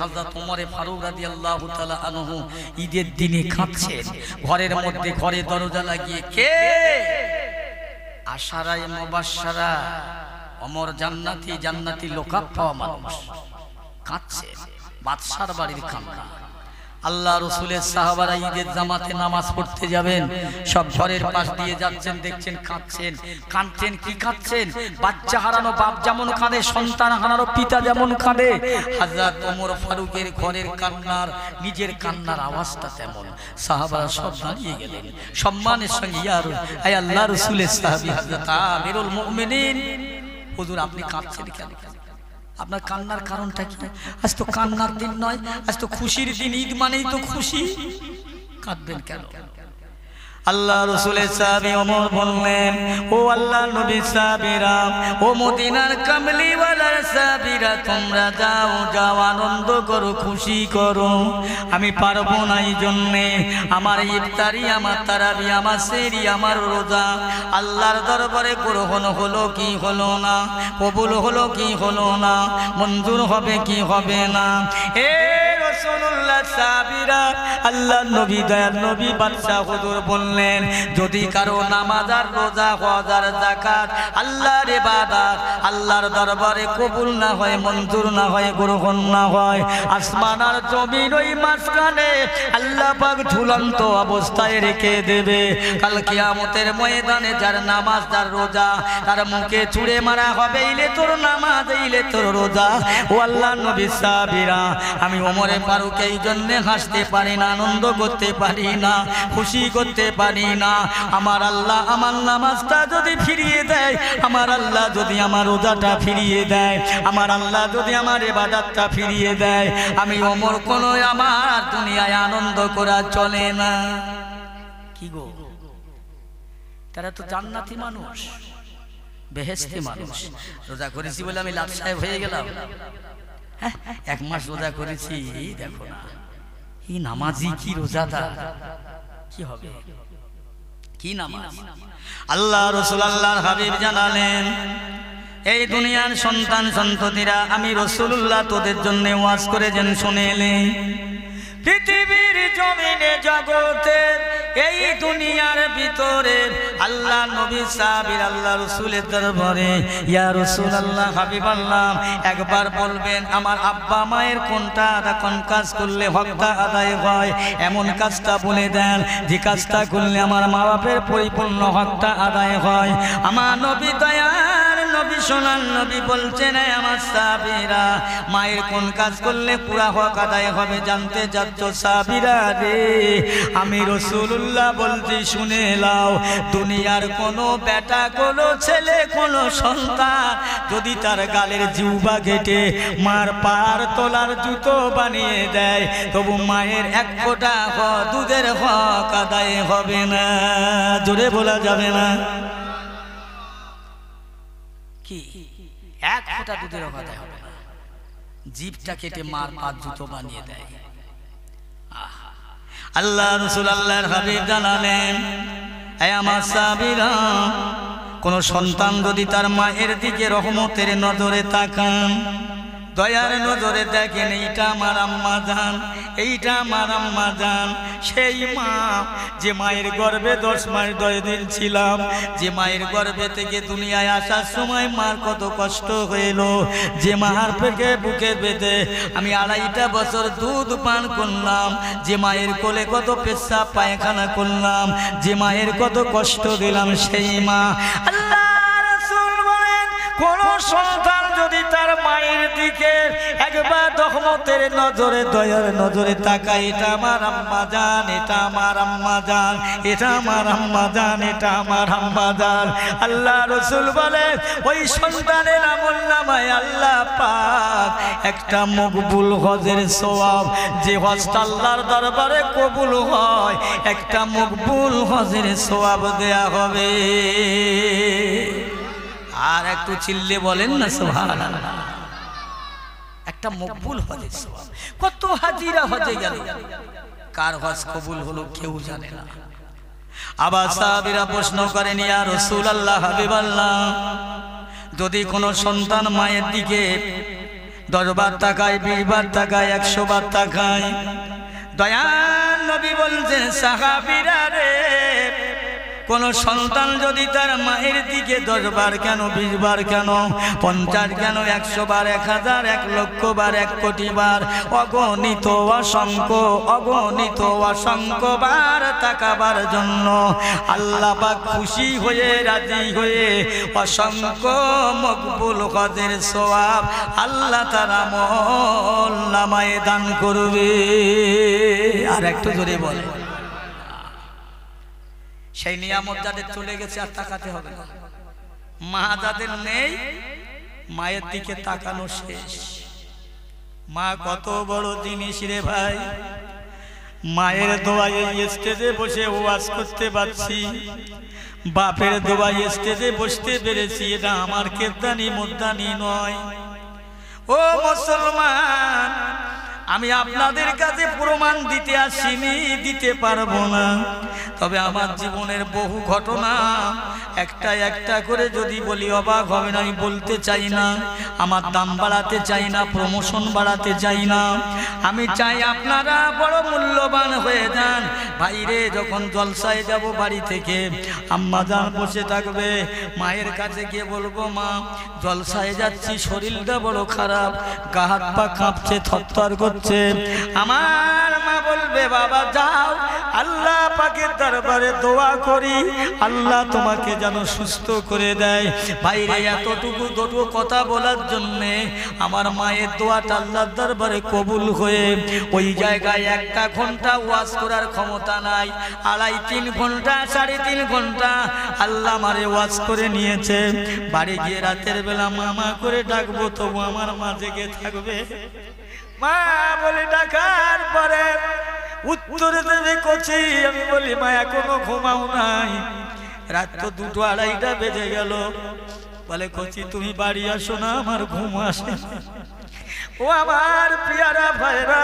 হযরত ওমর ফারুক রাদিয়াল্লাহু তাআলা আনহু ঈদের দিনে কাঁদছেন ঘরের মধ্যে, ঘরে দরজা লাগিয়ে। কে? আশারায়ে মুবাশশারা, ওমর জান্নাতি, জান্নাতি লোকাপ পাওয়া মানুষ কাঁদছে। বাদশার বাড়ির কান্না। আল্লাহ রসুলের সাহাবারা ঈদের জামাতে নামাজ পড়তে যাবেন, সব ঘরের পাশ দিয়ে যাচ্ছেন, দেখছেন কাঁদছেন। কাঁদছেন কি কাঁদছেন? বাচ্চা হারানো বাপ যেমন কাঁদে, সন্তান হারানো পিতা যেমন কাঁদে, হযরত ওমর ফারুকের ঘরের কান্নার, নিজের কান্নার আওয়াজটা তেমন। সাহাবারা সব দাঁড়িয়ে গেলেন সম্মানের সঙ্গে। আয় আল্লাহ রসুলের সাহাবী হযরত আমিরুল মুমিনিন, হুজুর আপনি কাঁদছেন কেন? আপনার কান্নার কারণটা কি? আজ তো কান্নার দিন নয়, আজ তো খুশির দিন। ঈদ মানেই তো খুশি, কাঁদবেন কেন? আল্লাহ রসুলের সাহাবী ওমর বললেন, ও আল্লাহ নবীর সাহাবীরা, ও মদিনার কামলিওয়ালার সাহাবীরা, তোমরা যাও, যাও আনন্দ করো, খুশি করো। আমি পারবো না, এই জন্যে আমার ইফতারি, আমার তারাবি, আমার সেহরি, আমার রোজা আল্লাহর দরবারে গ্রহণ হলো কি হলো না, কবুল হলো কি হলো না, মঞ্জুর হবে কি হবে না। এ রাসূলুল্লাহ সাহাবীরা, আল্লাহ নবী, দয়ার নবী বাদশা হুজুর বললেন, যদি কারো নামাজ আর রোজা, হজ আর যাকাত, আল্লাহর ইবাদত আল্লাহর দরবারে কবুল না হয়, মঞ্জুর না হয়, গ্রহণ না হয়, আসমান আর জমিন ওই মাঝখানে আল্লাহ পাক ঝুলন্ত অবস্থায় রেখে দেবে। কাল কিয়ামতের ময়দানে যার নামাজ, যার রোজা, তার মুখে ছুঁড়ে মারা হবে, ইলে তোর নামাজ, ইলে তোর রোজা। ও আল্লাহ নবী সাহাবীরা, আমি ওমরে ফারুক এই জন্যে হাসতে পারি না, আনন্দ করতে পারি না, খুশি করতে পারি না। আমার আল্লাহ আমার নামাজটা যদি ফিরিয়ে দেয়, আমার আল্লাহ যদি আমার রোজাটা ফিরিয়ে দেয়, আমার আল্লাহ যদি আমার ইবাদতটা ফিরিয়ে দেয়, আমি ওমর কোনো আমার দুনিয়ায় আনন্দ করা চলে না। কি গো, তারা তো জান্নাতি মানুষ, বেহেশতি মানুষ। রোজা করেছি বলে আমি লাট সাহেব হয়ে গেলাম? হ্যাঁ, 1 মাস রোজা করেছি, দেখো না কি নামাজি, কি রোজাদার, কি হবে, কি নামাজ। আল্লাহ রাসূল, আল্লাহর হাবিব জানালেন, এই দুনিয়ার সন্তান সন্ততিরা, আমি রাসূলুল্লাহ তোদের জন্য ওয়াজ করে যেন শুনে এলে। পৃথিবীর জমিনে, জগতে, এই দুনিয়ার ভিতরে আল্লাহ নবী সাহাবীর আল্লাহ রাসূলের দরবারে, ইয়া রাসূলুল্লাহ, হাবিবাল্লাহ, একবার বলবেন আমার আব্বা মায়ের কোনটা, কোন কাজ করলে হকটা আদায় হয়, এমন কাজটা বলে দেন যে কাজটা করলে আমার মা বাপের পরিপূর্ণ হকটা আদায় হয়। আমার নবী, দয়ার নবী, সোনার নবী বলছেন, আমার সাহাবীরা, মায়ের কোন কাজ করলে পুরা হক আদায় হবে জানতে যাচ্ছ সাহাবীরা রে? আমি রাসূলুল্লাহ বলছি, শুনে নাও, দুনিয়ার কোনো বেটা, কোনো ছেলে, কোনো সন্তান যদি তার গালের জিহ্বা কেটে মার পার তোলার জুতো বানিয়ে দেয়, তবু মায়ের 1 ফোঁটা দুধের হক আদায় হবে না। জোরে বলা যাবে না? কি 1 ফোঁটা দুধের হক আদায় হবে না? জিভটা কেটে মার পার জুতো বানিয়ে দেয়। আল্লাহ রাসূল, আল্লাহর হাবিব জানালেন, এই আমার সাহাবীরা, কোন সন্তান যদি তার মায়ের দিকে রহমতের নজরে তাকান, দয়ার নজরে দেখেন, এইটা আমার আম্মা জান, এইটা আমার আম্মা জান, সেই মা যে মায়ের গর্ভে 10 মাস 10 দিন ছিলাম, যে মায়ের গর্ভে থেকে দুনিয়ায় আসার সময় মার কত কষ্ট হইল, যে মার পেটে বুকে বেঁধে আমি 2.5টা বছর দুধ পান করলাম, যে মায়ের কোলে কত পেশাব পায়খানা করলাম, যে মায়ের কত কষ্ট দিলাম, সেই মা। আল্লাহ রাসূল বলেন, কোন সন্তান যদি তার মায়ের দিকে একবার রহমতের নজরে, দয়ার নজরে তাকায়, এটা আমার আম্মা জান, এটা আমার আম্মা জান, এটা আমার আম্মা জান, এটা আমার আম্মা জান। আল্লাহ রাসূল বলে, ওই সন্তানের আমলনামায় আল্লাহ পাক একটা মকবুল হজের সওয়াব, যে হজটা আল্লাহর দরবারে কবুল হয়, একটা মকবুল হজের সওয়াব দেয়া হবে। আর একটু চিল্লে বলেন না সুবহানাল্লাহ। একটা মকবুল হজের সওয়াব। কত হাজিরা হজে গেল, কার হজ কবুল হলো কেউ জানে না। আবার সাহাবীরা প্রশ্ন করেন, ইয়া রাসূলুল্লাহ, হাবিবাল্লাহ, যদি কোনো সন্তান মায়ের দিকে 10 বার তাকায়, 20 বার তাকায়, 100 বার তাকায়। দয়াল নবী বলছেন সাহাবীরা রে, কোন সন্তান যদি তার মায়ের দিকে 10 বার কেন, 20 বার কেন, 50 কেন, 100 বার, 1000, 1 লক্ষ বার, 1 কোটি বার, অগণিত অসংখ্য বার তাকাবার জন্য আল্লাহ পাক খুশি হয়ে, রাজি হয়ে অসংখ্য মকবুল হজের সওয়াব আল্লাহ তার আমল নামায়ে দান করবে। আর একটু জোরে বলে, সেই নিয়ামত যাদের চলে গেছে আর তাকাতে হবে না। মা যাদের নেই, মায়ের দিকে তাকানো শেষ। মা কত বড় জিনিস রে ভাই। মায়ের দোয়ায় এই স্টেজে বসে ওয়াজ করতে পারছি, বাপের দোয়ায় স্টেজে বসতে পেরেছি, এটা আমার কেদানি মুদ্দানি নয়। ও মুসলমান, আমি আপনাদের কাছে প্রমাণ দিতে আসিনি, দিতে পারবো না। তবে আমার জীবনের বহু ঘটনা একটা করে যদি বলি অবাক হবে না। আমি বলতে চাই না, আমার দাম বাড়াতে চাই না, প্রমোশন বাড়াতে চাই না। আমি চাই আপনারা বড় মূল্যবান হয়ে যান। ভাইরে, যখন জলসায় যাব বাড়ি থেকে, আম্মা জান বসে থাকবে, মায়ের কাছে গিয়ে বলবো মা জলসায় যাচ্ছি, শরীরটা বড় খারাপ, গা হাত পা কাঁপছে, থরথর করছে। আমার মা বলবে বাবা যাও, আল্লাহ পাকের দরবারে দোয়া করি, আল্লাহ তোমাকে যেন সুস্থ করে দেয়। ভাইরে, এতটুকু দুটো কথা বলার জন্যে আমার মায়ের দোয়াটা আল্লাহর দরবারে কবুল হয়ে ওই জায়গায় 1 ঘন্টা ওয়াজ করার ক্ষমতা নাই, 2.5-3 ঘন্টা, 3.5 ঘন্টা আল্লাহ আমারে ওয়াজ করে নিয়েছে। বাড়ি গিয়ে রাতের বেলা মামা করে ডাকবো, তবু আমার মা জেগে থাকবে। মা বলে ডাকার পরে উত্তর দেবে কচি। আমি বলি মা এখনো ঘুমাও নাই, রাত তো 2-2-2.5টা বেজে গেল। বলে কচি তুমি বাড়ি আসো না, আমার ঘুম আসে। ও আমার পিয়ারা ভাইরা,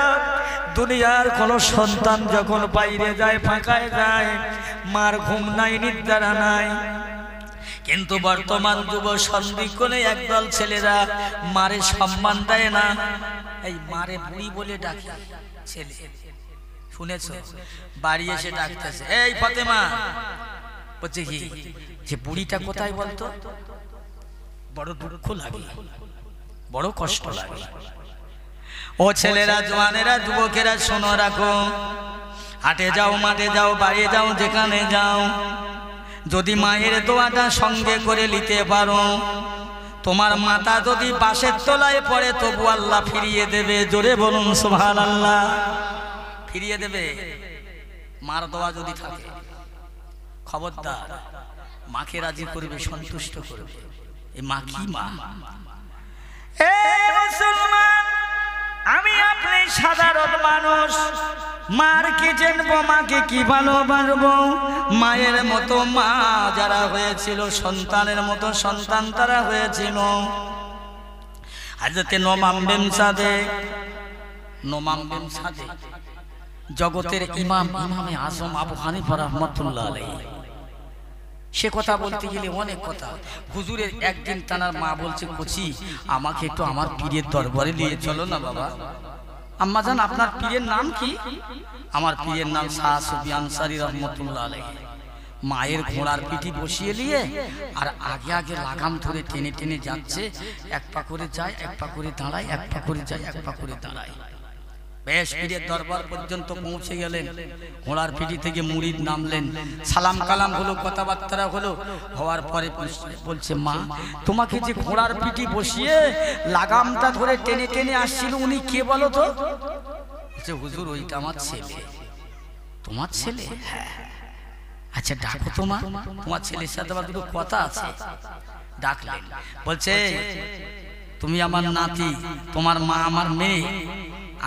দুনিয়ার কোন সন্তান যখন বাইরে যায়, ফাঁকায় যায়, মার ঘুম নাই, নিদ্রা নাই। কিন্তু বর্তমান যুব সন্ধিক্ষণে একদল ছেলেরা মারে সম্মান দেয় না, এই মারে বুড়ি বলে ডাকে। ছেলে শুনেছ, বাড়ি এসে ডাকতেছে, এই ফাতেমা, বলছে কি যে বুড়িটা কোথায় বলতো? বড় দুঃখ লাগে, বড় কষ্ট লাগে। ও ছেলেরা, জওয়ানেরা, যুবকেরা শোনো রাখো, হাটে যাও, মাঠে যাও, বাড়ি যাও, যেখানে যাও, যদি মায়ের দোয়াটা সঙ্গে করে নিতে পারো, তোমার মাথা যদি বাঁশের তলায় পড়ে তবু আল্লাহ ফিরিয়ে দেবে। জোরে বলুন সুবহানাল্লাহ। ফিরিয়ে দেবে মার দোয়া যদি থাকে। খবরদার, মাকে রাজি করবে, সন্তুষ্ট করবে। এই মা কি মা? এ মুসলমান, আমি আপনি সাধারণ মানুষ, মার কি জানবো, মাকে কি ভালোবাসবো? মায়ের মতো মা যারা হয়েছিল, সন্তানের মতো সন্তান তারা হয়েছিল। হযরতে নোমান বিন সাদেক জগতের ইমামে আজম আবু হানিফা রাহমাতুল্লাহ আলাইহি। সে কথা বলতে গেলে অনেক কথা। হুজুরের একদিন তার মা বলছে, কচি আমাকে একটু আমার পীরের দরবারে নিয়ে চলো না বাবা। আম্মা জান, আপনার পীরের নাম কি? আমার পীরের নাম শাহ সুফি আনসারী রাহমাতুল্লাহ আলাইহি। মায়ের ঘোড়ার পিঠে বসিয়ে নিয়ে আর আগে আগে লাগাম ধরে টেনে টেনে যাচ্ছে। 1 পা করে যায়, 1 পা করে দাঁড়ায়, 1 পা করে যায়, 1 পা করে দাঁড়ায়। বেশ পীরের দরবার পর্যন্ত পৌঁছে গেলেন। ঘোড়ার পিঠি থেকে মুরিদ নামলেন, সালাম কালাম হলো, কথাবার্তা হলো। হওয়ার পরে বলছে, মা তোমাকে যে ঘোড়ার পিঠি বসিয়ে লাগামটা ধরে টেনে টেনে আসছিল, উনি কে বলো তো? বলছে, হুজুর ওইটা আমার ছেলে। তোমার ছেলে? হ্যাঁ। আচ্ছা ডাকো তো মা, তোমার ছেলের সাথে আমার দুটো কথা আছে। ডাকলেন। বলছে, তুমি আমার নাতি, তোমার মা আমার মেয়ে,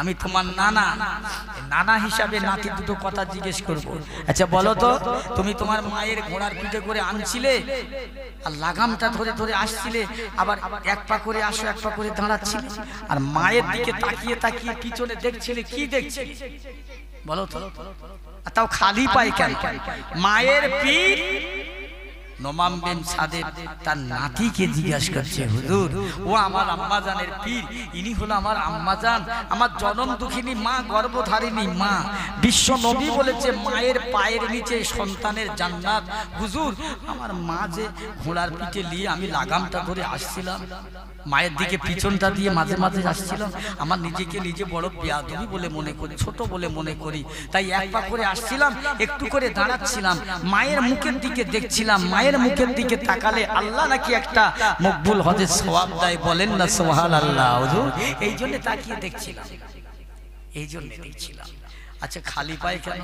আমি তোমার নানা, নানা হিসাবে নাতি দুটো কথা জিজ্ঞেস করব। আচ্ছা বলো তো, তুমি তোমার মায়ের ঘোড়ার পিঠে করে আনছিলে আর লাগামটা ধরে ধরে আসছিলে, আবার 1 পা করে আসো, 1 পা করে দাঁড়াচ্ছিলে, আর মায়ের দিকে তাকিয়ে তাকিয়ে পিছনে দেখছিলে, কি দেখছিলে বলো তো? তাও খালি পায় কেন? মায়ের পিঠ নোমান বিন সাদেক তার নাতিকে জিজ্ঞাসা করছে, হুজুর ও আমার আম্মাজানের পীর, ইনি হলো আমার আম্মাজান, আমার জনম দুঃখিনী মা, গর্ভধারিণী মা। বিশ্ব নবী বলেছে মায়ের পায়ের নিচে সন্তানের জান্নাত। হুজুর আমার মা যে ঘোড়ার পিঠে নিয়ে আমি লাগামটা ধরে আসছিলাম, মায়ের দিকে পিছনটা দিয়ে মাঝে মাঝে আসছিলাম, আমার নিজেকে নিজে বড় বেয়াদবি বলে মনে করি, ছোট বলে মনে করি, তাই এক পা করে আসছিলাম, একটু করে দাঁড়াচ্ছিলাম, মায়ের মুখের দিকে দেখছিলাম, মায়ের মুখের দিকে তাকালে আল্লাহ নাকি একটা মকবুল হজের সওয়াব দেয়, বলেন না সুবহানাল্লাহ। হুজুর এই জন্য তাকিয়ে দেখছিলাম, এই জন্য দেখছিলাম। আচ্ছা খালি পায়ে কেন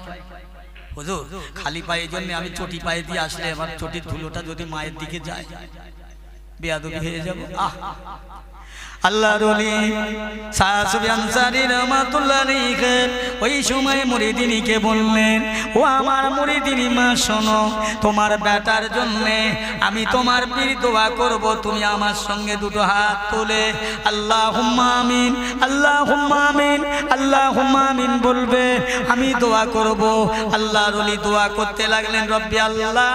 হুজুর? খালি পায়ে এই জন্য, আমি চটি পায়ে দিয়ে আসলে আমার চটির ধুলোটা যদি মায়ের দিকে যায় বেয়াদবি হয়ে যাব। আল্লাহর ওলি শাহ সুফি আনসারী রাহমাতুল্লাহ আলাইহি ওই সময় মুরিদিনীকে বললেন, ও আমার মুরিদিনী মা শোনো, তোমার বেটার জন্য আমি তোমার পীর দোয়া করব, তুমি আমার সঙ্গে দুটো হাত তুলে আল্লাহুম্মা আমিন, আল্লাহুম্মা আমিন, আল্লাহুম্মা আমিন বলবে, আমি দোয়া করব। আল্লাহর ওলি দোয়া করতে লাগলেন, রব্বি আল্লাহ,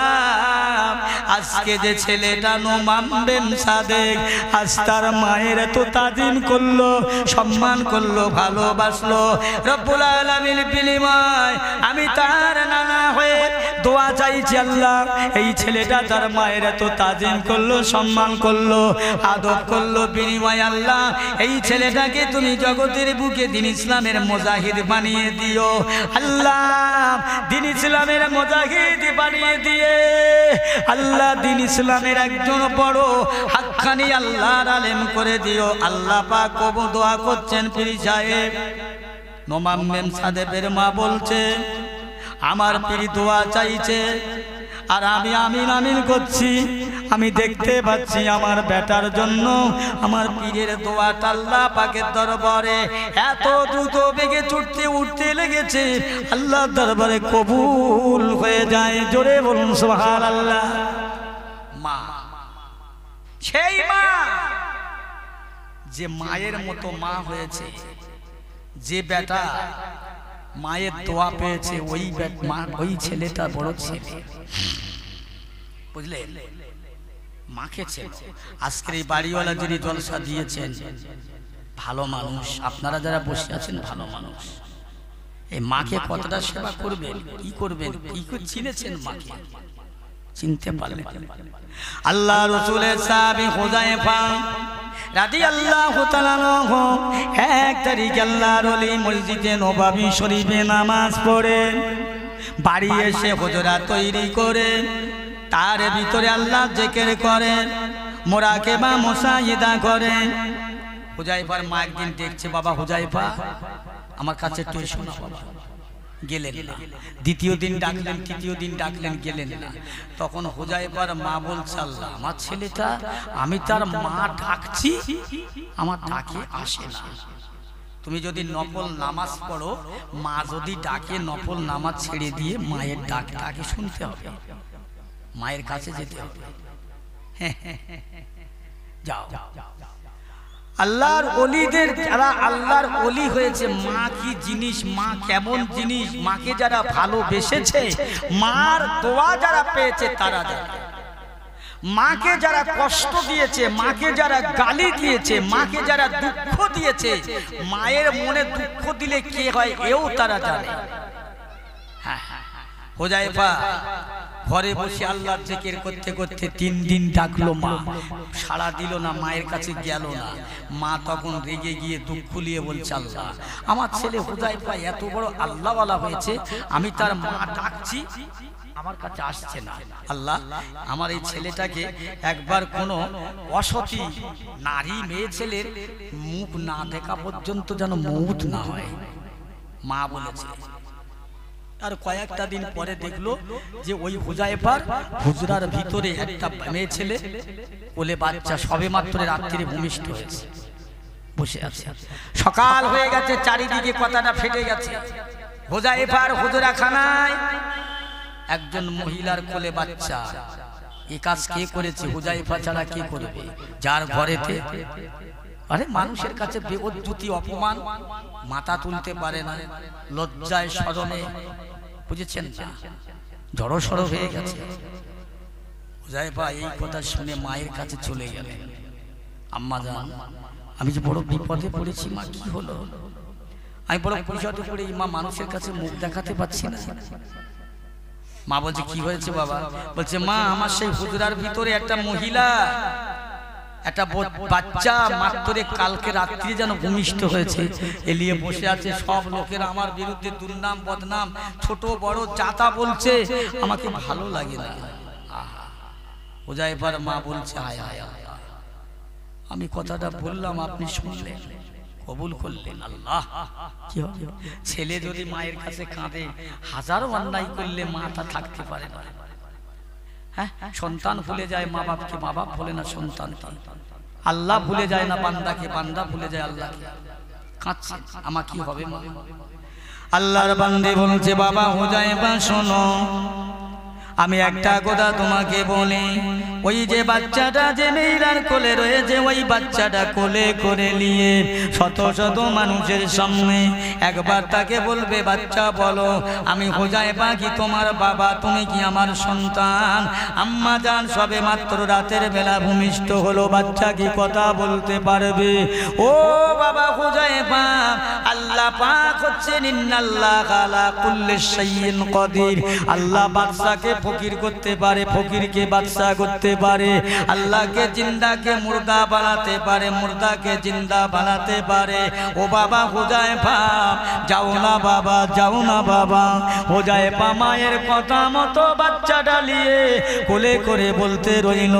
আজকে যে ছেলেটা নোমান বিন সাদেক আজ তার মায়ের তো তাজিম করলো, সম্মান করলো, ভালোবাসলো, রব্বুল আলামিন বিনিময় আমি তার নানা হয়ে দোয়া চাইছি, আল্লাহ এই ছেলেটা তার মায়ের তো তাজিম করলো, সম্মান করলো, আদব করলো, বিনিময় আল্লাহ এই ছেলেটাকে তুমি জগতের বুকে দ্বীন ইসলামের মুজাহিদ বানিয়ে দিও। আল্লাহ দ্বীন ইসলামের মুজাহিদ বানিয়ে দিয়ে আল্লাহ দ্বীন ইসলামের একজন বড় হাক্কানি আল্লাহর আলেম করে দিও। আল্লাহ পাক কবুল দোয়া করছেন পীর সাহেব। নোমান বিন সাদেকের মা বলছে, আমার পীর দোয়া চাইছে আর আমি আমিন আমিন করছি, আমি দেখতে পাচ্ছি আমার বেটার জন্য আমার পীরের দোয়াটা আল্লাহ পাকের দরবারে এত দ্রুত বেগে ছুটতে উঠতে লেগেছে, আল্লাহর দরবারে কবুল হয়ে যায়। জোরে বলুন সুবহানাল্লাহ। মা, সেই মা যে মায়ের মতো মা হয়েছে, যে বেটা মায়ের দোয়া পেয়েছে, ওই ছেলেটা বড় ছেলে, বুঝলেন? মাকে ছেলে। আজকের এই বাড়িওয়ালা যিনি জলসা দিয়েছেন ভালো মানুষ, আপনারা যারা বসে আছেন ভালো মানুষ। এই মাকে কতটা সেবা করবেন, কি করবেন, কি করে চিনেছেন মাকে, চিনতে পারলেন? আল্লাহ রাসূলের সাহাবী হুযায়ফা রাদিয়াল্লাহু তাআলা আনহু এক তারিখ আল্লাহর ওলি মসজিদে নববী শরীফে নামাজ পড়ে বাড়ি এসে হুজরা তৈরি করে তার ভিতরে আল্লাহ জিকির করেন, মুরাকাবা মুসাইদা করেন। হুযায়ফার মা একদিন দেখছে, বাবা হুযায়ফা আমার কাছে একটু এসো না বাবা, গেলেন না। দ্বিতীয় দিন ডাকলেন, তৃতীয় দিন ডাকলেন, গেলেন না। তখন হুযায়ফার মা বলছে, আল্লাহ আমার ছেলেটা, আমি তার মা ডাকছি, আমার ডাকে আসে না। তুমি যদি নফল নামাজ পড়ো, মা যদি ডাকে নফল নামাজ ছেড়ে দিয়ে মায়ের ডাকে শুনতে হবে, মায়ের কাছে যেতে হবে। যাও। আল্লাহর ওলিদের যারা আল্লাহর ওলি হয়েছে, মা কি জিনিস, মা কেমন জিনিস, মাকে যারা ভালোবেসেছে, মার দোয়া যারা পেয়েছে তারা জানে। মাকে যারা কষ্ট দিয়েছে, মাকে যারা গালি দিয়েছে, মাকে যারা দুঃখ দিয়েছে, মায়ের মনে দুঃখ দিলে কে হয় এও তারা জানে। হুযায়ফা ঘরে বসে আল্লাহর জিকির করতে করতে 3 দিন ডাকলো, মা সাড়া দিল না, মায়ের কাছে গেল না। মা তখন রেগে গিয়ে দুঃখ নিয়ে বলছে, আল্লাহ আমার ছেলে হুযায়ফা এত বড় আল্লাহওয়ালা হয়েছে, আমি তার মা ডাকছি, আমার কাছে আসছে না। আল্লাহ আমার এই ছেলেটাকে একবার কোনো অসতী নারী মেয়ে ছেলের মুখ না দেখা পর্যন্ত যেন মউত না হয়। মা বলেছে। আর কয়েকটা দিন পরে দেখলো যে ওই হুযায়ফার হুজরার ভিতরে একটা মেয়ে ছেলে কোলে বাচ্চা, সবে মাত্র রাত্রিরে ভূমিষ্ঠ হয়েছে, বসে আছে। সকাল হয়ে গেছে, চারিদিকে কথাটা ফেটে গেছে। হুযায়ফার হুজরাখানায় একজন মহিলার কোলে বাচ্চা। এই কাজ কে করেছে? হুযায়ফা ছাড়া কে করবে? যার ঘরেতে আরে মানুষের কাছে বেজ্জতি অপমান, মাথা তুলতে পারে না, লজ্জায় শরমে, বুঝেছেন না, জড়সড় হয়ে গেছে। হুযায়ফা এই কথা শুনে মায়ের কাছে চলে গেলেন। আম্মা জান, আমি যে বড় বিপদে পড়েছি মা, কি হলো? আমি বড় বিপদে পড়ে মা, মানুষের কাছে মুখ দেখাতে পাচ্ছি না। মা বলছে কি হয়েছে বাবা? বলছে মা, আমার সেই হুজরার ভিতরে একটা মহিলা, একটা বাচ্চা মাত্র কালকে রাত্রি যেন ভূমিষ্ঠ হয়েছে, এলিয়ে বসে আছে। সব লোকেরা আমার বিরুদ্ধে দুর্নাম বদনাম, ছোট বড় যাতা বলছে, আমাকে ভালো লাগে না। হুযায়ফার মা বলছে হায় হায় আল্লাহ, আমি কথাটা বললাম আপনি শুনলেন, কবুল করলেন। আল্লাহ, কি হবে? ছেলে যদি মায়ের কাছে কাঁদে, হাজারো অন্যায় করলে মা তা থাকতে পারে না। হ্যাঁ, সন্তান ভুলে যায় মা বাপকে, মা বাপ ভুলে না সন্তানকে। আল্লাহ ভুলে যায় না বান্দাকে, বান্দা ভুলে যায় আল্লাহকে। কাঁদছে, আমার কি হবে মা? আল্লাহর বান্দে বলছে বাবা হুযায়ফা শোনো, আমি একটা কথা তোমাকে বলি, ওই যে বাচ্চাটা যে মেয়েরার কোলে রয়েছে, ওই বাচ্চাটা কোলে করে নিয়ে শত শত মানুষের সামনে একবার তাকে বলবে, বাচ্চা বলো আমি হুযায়ফা কি তোমার বাবা, তুমি কি আমার সন্তান? আম্মা জান সবে মাত্র রাতের বেলা ভূমিষ্ঠ হলো, বাচ্চা কি কথা বলতে পারবে? ও বাবা হুযায়ফা, আল্লাহ পাক হচ্ছেন ইন্নাল্লাহা আলা কুল্লি শাইইন কাদির। আল্লাহ বাদশাকে ফকির করতে পারে, ফকিরকে বাদশা করতে পারে। আল্লাহকে জিন্দাকে মুর্দা বানাতে পারে, মুর্দাকে জিন্দা বানাতে পারে। ও বাবা হুযায়ফা, যাও না বাবা, যাও না বাবা। হুযায়ফা মায়ের কথা মতো বাচ্চাটা নিয়ে কোলে করে বলতে রইল।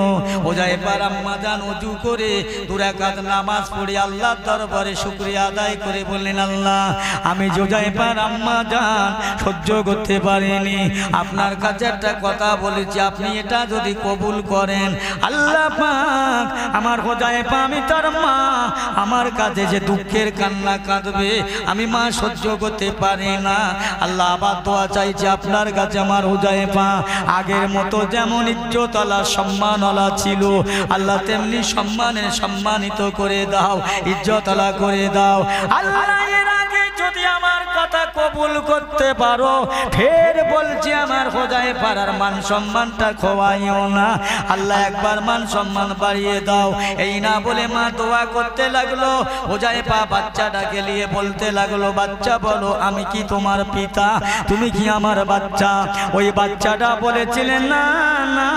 হুযায়ফার আম্মা জান ওযু করে 2 রাকাত নামাজ পড়ে আল্লাহর দরবারে শুকরিয়া আদায় করে বললেন, আল্লাহ আমি হুযায়ফার আম্মা জান সহ্য করতে পারিনি, আপনার কাছে একটা কথা বলেছি, আপনি এটা যদি কবুল করেন, আল্লাহ পাক আমার হুযায়ফা, আমি তার মা, আমার কাছে যে দুঃখের কান্না কাঁদবে আমি মা সহ্য করতে পারি না। আল্লাহ আবার দোয়া চাইছে আপনার কাছে, আমার হুযায়ফা আগের মতো যেমন ইজ্জতওয়ালা সম্মানওয়ালা ছিল, আল্লাহ তেমনি সম্মানিত করে দাও, ইজ্জতওয়ালা করে দাও। আল্লাহ এর আগে যদি আমার কথা কবুল করতে পারো, ফের বলছি আমার হুযায়ফার আর মান সম্মানটা খোয়াইও না। আল্লাহ একবার মান সম্মান বাড়িয়ে দাও। এই না বলে মা দোয়া করতে লাগলো। হুযায়ফা বাচ্চাটাকে নিয়ে বলতে লাগলো, বাচ্চা বলো আমি কি তোমার পিতা, তুমি কি আমার বাচ্চা? ওই বাচ্চাটা বলেছিলেন, না না,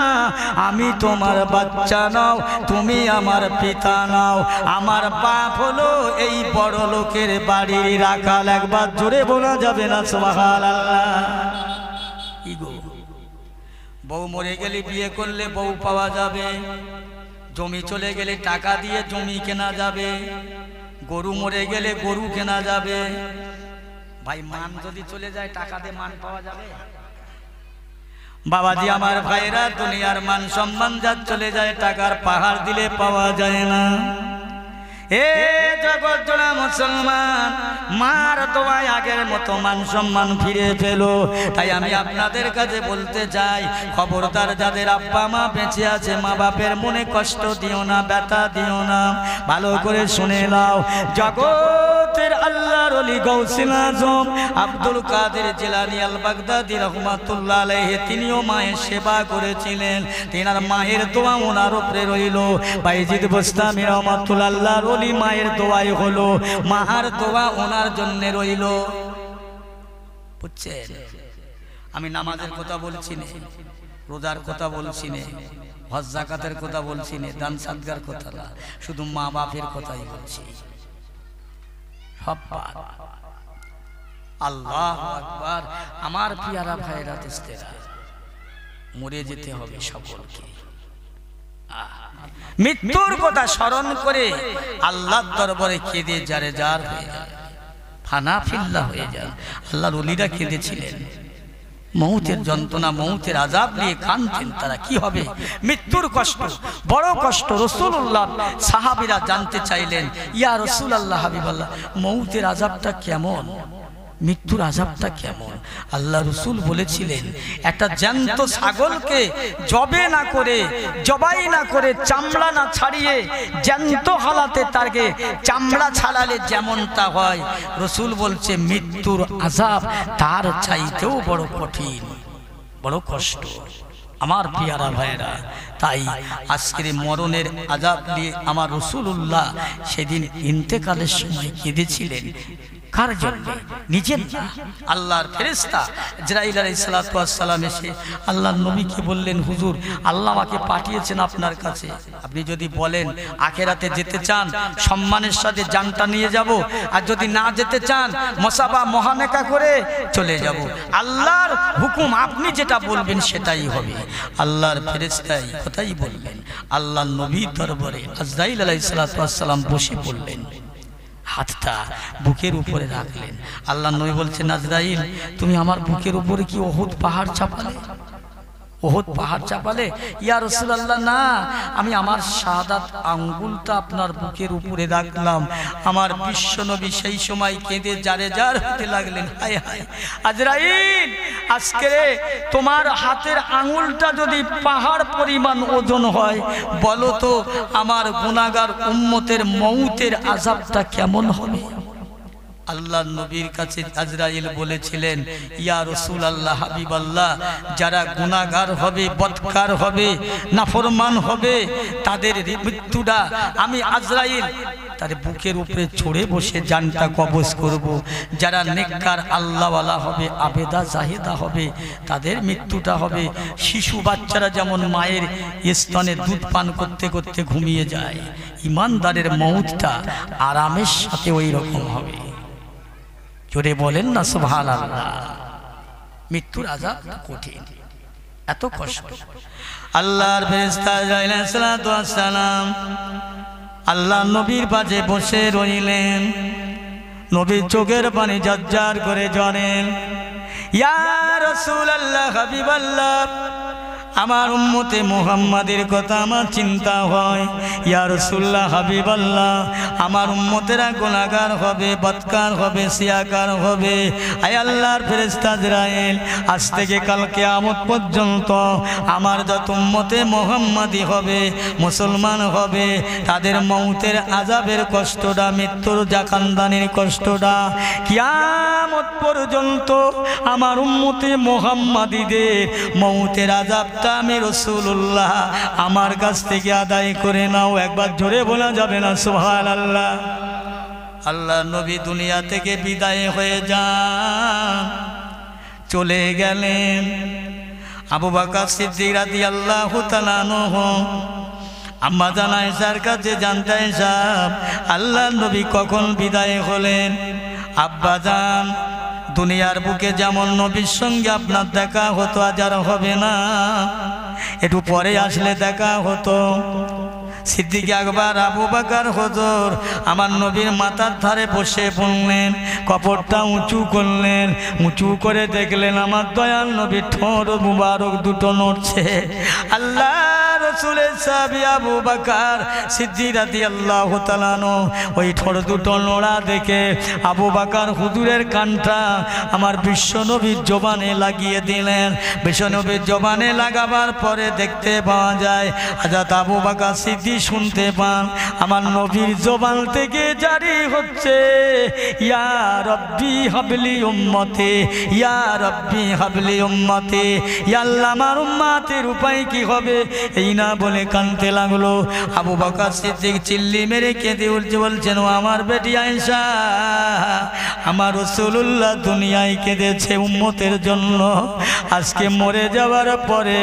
আমি তোমার বাচ্চা নাও, তুমি আমার পিতা নাও। আমার বাপ হলো এই বড় লোকের বাড়ির রাখাল। একবার জোরে বলা যাবে না সুবহানাল্লাহ? বউ মরে গেলে বিয়ে করলে বউ পাওয়া যাবে, জমি চলে গেলে টাকা দিয়ে জমি কেনা যাবে, গরু মরে গেলে গরু কেনা যাবে। ভাই মান যদি চলে যায় টাকা দিয়ে মান পাওয়া যাবে? বাবাজি আমার ভাইরা, দুনিয়ার মান সম্মান যা চলে যায় টাকার পাহাড় দিলে পাওয়া যায় না। এ জগৎ জোড়া মুসলমান, মার দোয়ায় আগের মতো মান সম্মান ফিরে পেলো। তাই আমি আপনাদের কাছে বলতে চাই, খবরদার যাদের আব্বা মা বেঁচে আছে, মা বাপের মনে কষ্ট দিও না, ব্যথা দিও না। ভালো করে শুনে নাও, জগতের আল্লাহর ওলি গাউসুল আজম আব্দুল কাদের জিলানী আল বাগদাদী রাহমাতুল্লাহ আলাইহি, তিনিও মায়ের সেবা করেছিলেন। তিনার মায়ের দোয়া ওনার উপরে রইল। বাইজিদ বুস্তামি রাহমাতুল্লাহ আল্লাহর ওলি মায়ের দোয়াই হলো, মার দোয়া ওনার জন্য রইল। বুঝছেন? আমি নামাজের কথা বলছি না, রোজার কথা বলছি না, হজ যাকাতের কথা বলছি না, দান সাদগার কথা না, শুধু মা বাপের কথাই বলছি। আল্লাহু আকবার। আমার পিয়ারা ভাইরা তেস্তেরা, মরে যেতে হবে সকলকে। মৃত্যুর কথা স্মরণ করে আল্লাহর দরবারে কেঁদে যারে যার হয়ে যায়, ফানা ফিল্লা হয়ে যায়। আল্লাহর ওলিরা কেঁদেছিলেন, মৌতের যন্ত্রণা, মৌতের আযাব নিয়ে কাঁদতেন তারা। কি হবে? মৃত্যুর কষ্ট, বড় কষ্ট। রাসূলুল্লাহ সাহাবীরা জানতে চাইলেন, ইয়া রাসূলুল্লাহ, হাবিবাল্লাহ, মৌতের আযাবটা কেমন, মৃত্যুর আযাবটা কেমন? আল্লাহ রাসূল বলেছিলেন, একটা জ্যান্ত ছাগলকে জবাই না করে চামড়া না ছাড়িয়ে জ্যান্ত হালাতে তাকে চামড়া ছাড়ালে যেমনটা হয়, রাসূল বলছে মৃত্যুর আযাব তার চাইতেও বড় কঠিন, বড় কষ্ট। আমার পিয়ারা ভাইরা, তাই আজকের মরণের আযাব নিয়ে আমার রাসূলুল্লাহ সেদিন ইন্তেকালের সময় কেঁদেছিলেন। কার জন্য? নিজের না, আল্লাহর ফেরেশতা ইসরাঈল আলাইহিস সালাতু ওয়াস সালাম এসে আল্লাহর নবীকে বললেন, হুজুর আল্লাহ আমাকে পাঠিয়েছেন আপনার কাছে, আপনি যদি বলেন আখিরাতে যেতে চান সম্মানের সাথে জানটা নিয়ে যাব, আর যদি না যেতে চান মুসাফা মহানেকা করে চলে যাব, আল্লাহর হুকুম আপনি যেটা বলবেন সেটাই হবে। আল্লাহর ফেরেশতা এই কথাই বললেন। আল্লাহর নবীর দরবারে ইসরাঈল আলাইহিস সালাতু ওয়াস সালাম বসে পড়লেন, হাতটা বুকের উপরে রাখলেন। আল্লাহ নবী বলছেন, আজরাইল তুমি আমার বুকের উপরে কি ওহুদ পাহাড় চাপালে? ওহুদ পাহাড় চাপালে? ইয়া রাসূলুল্লাহ, না, আমি আমার শাহাদাত আঙ্গুলটা আপনার বুকের উপরে রাখলাম। আমার বিশ্বনবী সেই সময় কেঁদে জারে জার হতে লাগলেন। হায় হায় আজরাইল, আজকে তোমার হাতের আঙ্গুলটা যদি পাহাড় পরিমাণ ওজন হয়, বলো তো আমার গুনাহগার উম্মতের মউতের আযাবটা কেমন হবে? আল্লাহর নবীর কাছে আজরাইল বলেছিলেন, ইয়া রাসূলুল্লাহ, হাবিবাল্লাহ, যারা গুনাহগার হবে, বদকার হবে, নাফরমান হবে, তাদের মৃত্যুটা আমি আজরাইল তার বুকের উপরে চড়ে বসে জানটা কবজ করব। যারা নেককার আল্লাহওয়ালা হবে, আবেদা জাহেদা হবে, তাদের মৃত্যুটা হবে শিশু বাচ্চারা যেমন মায়ের স্তনে দুধ পান করতে করতে ঘুমিয়ে যায়, ইমানদারের মউতটা আরামের সাথে ওই রকম হবে। জোরে বলেন না সুবহানাল্লাহ। মৃত্যুর আযাব কঠিন, এত কষ্ট। আল্লাহর ফেরেশতা আলাইহিস সালাতু ওয়াস সালাম আল্লাহ নবীর পাশে বসে রইলেন। নবীর চোখের পানি ঝরঝর করে ঝরেন। ইয়া রাসূলুল্লাহ, হাবিবাল্লাহ, আমার উম্মতে মুহাম্মাদের কথা আমার চিন্তা হয়। ইয়া রাসূলুল্লাহ, হাবিবাল্লাহ, আমার উম্মতেরা গুনাহগার হবে, বদকার হবে, সিয়াকার হবে। আয় আল্লাহর ফেরেশতা আজরাইল, আজ থেকে কাল কিয়ামত পর্যন্ত আমার যত উম্মতে মুহাম্মাদি হবে, মুসলমান হবে, তাদের মউতের আযাবের কষ্টটা, মৃত্যুর জাকান্দানির কষ্টটা কিয়ামত পর্যন্ত আমার উম্মতে মুহাম্মাদিদের মউতের আযাব আমি রাসূলুল্লাহ আমার কাছ থেকে আদায় করে নাও। একবার জোরে বলা যাবে না সুবহানাল্লাহ? আল্লাহ নবী দুনিয়া থেকে বিদায় হয়ে যান, চলে গেলেন। আবু বকর সিদ্দিক রাদিয়াল্লাহু তাআলা আনহু আম্মা জান আয়েশার কাছে জানতে চান, আল্লাহ নবী কখন বিদায় হলেন? আব্বা জান, দুনিয়ার বুকে যেমন নবীর সঙ্গে আপনার দেখা হতো, আজ আর হবে না, একটু পরে আসলে দেখা হতো। সিদ্দিক আকবর আবু বকর হুজুর আমার নবীর মাথার ধারে বসে পড়লেন, কপালটা উঁচু করলেন, উঁচু করে দেখলেন আমার দয়াল নবীর ঠোঁট মুবারক দুটো নড়ছে। আল্লাহ রাসূলের সাহাবী আবু বকর সিদ্দিক রাদিয়াল্লাহু তাআলা আনহু ওই ঠোঁট দুটো নড়া দেখে আবু বকর হুজুরের কানটা আমার বিশ্বনবীর জবানে লাগিয়ে দিলেন। বিশ্বনবীর জবানে লাগাবার পরে দেখতে পাওয়া যায় হযরত আবু বকর সিদ্দিক শুনতে পান আমার নবীর জবান থেকে জারি হচ্ছে, ইয়া রব্বি হাবলি উম্মতি, ইয়া রব্বি হাবলি উম্মতি, ইয়া আল্লাহ আমার উম্মতের উপায় কি হবে? এই না বলে কাঁদতে লাগলো। আবু বকর সিদ্দিক চিল্লি মেরে কেঁদে উঠছে, বলছেন, ও আমার বেটি আয়েশা, আমার রাসূলুল্লাহ দুনিয়ায় কেঁদেছে উম্মতের জন্য, আজকে মরে যাওয়ার পরে,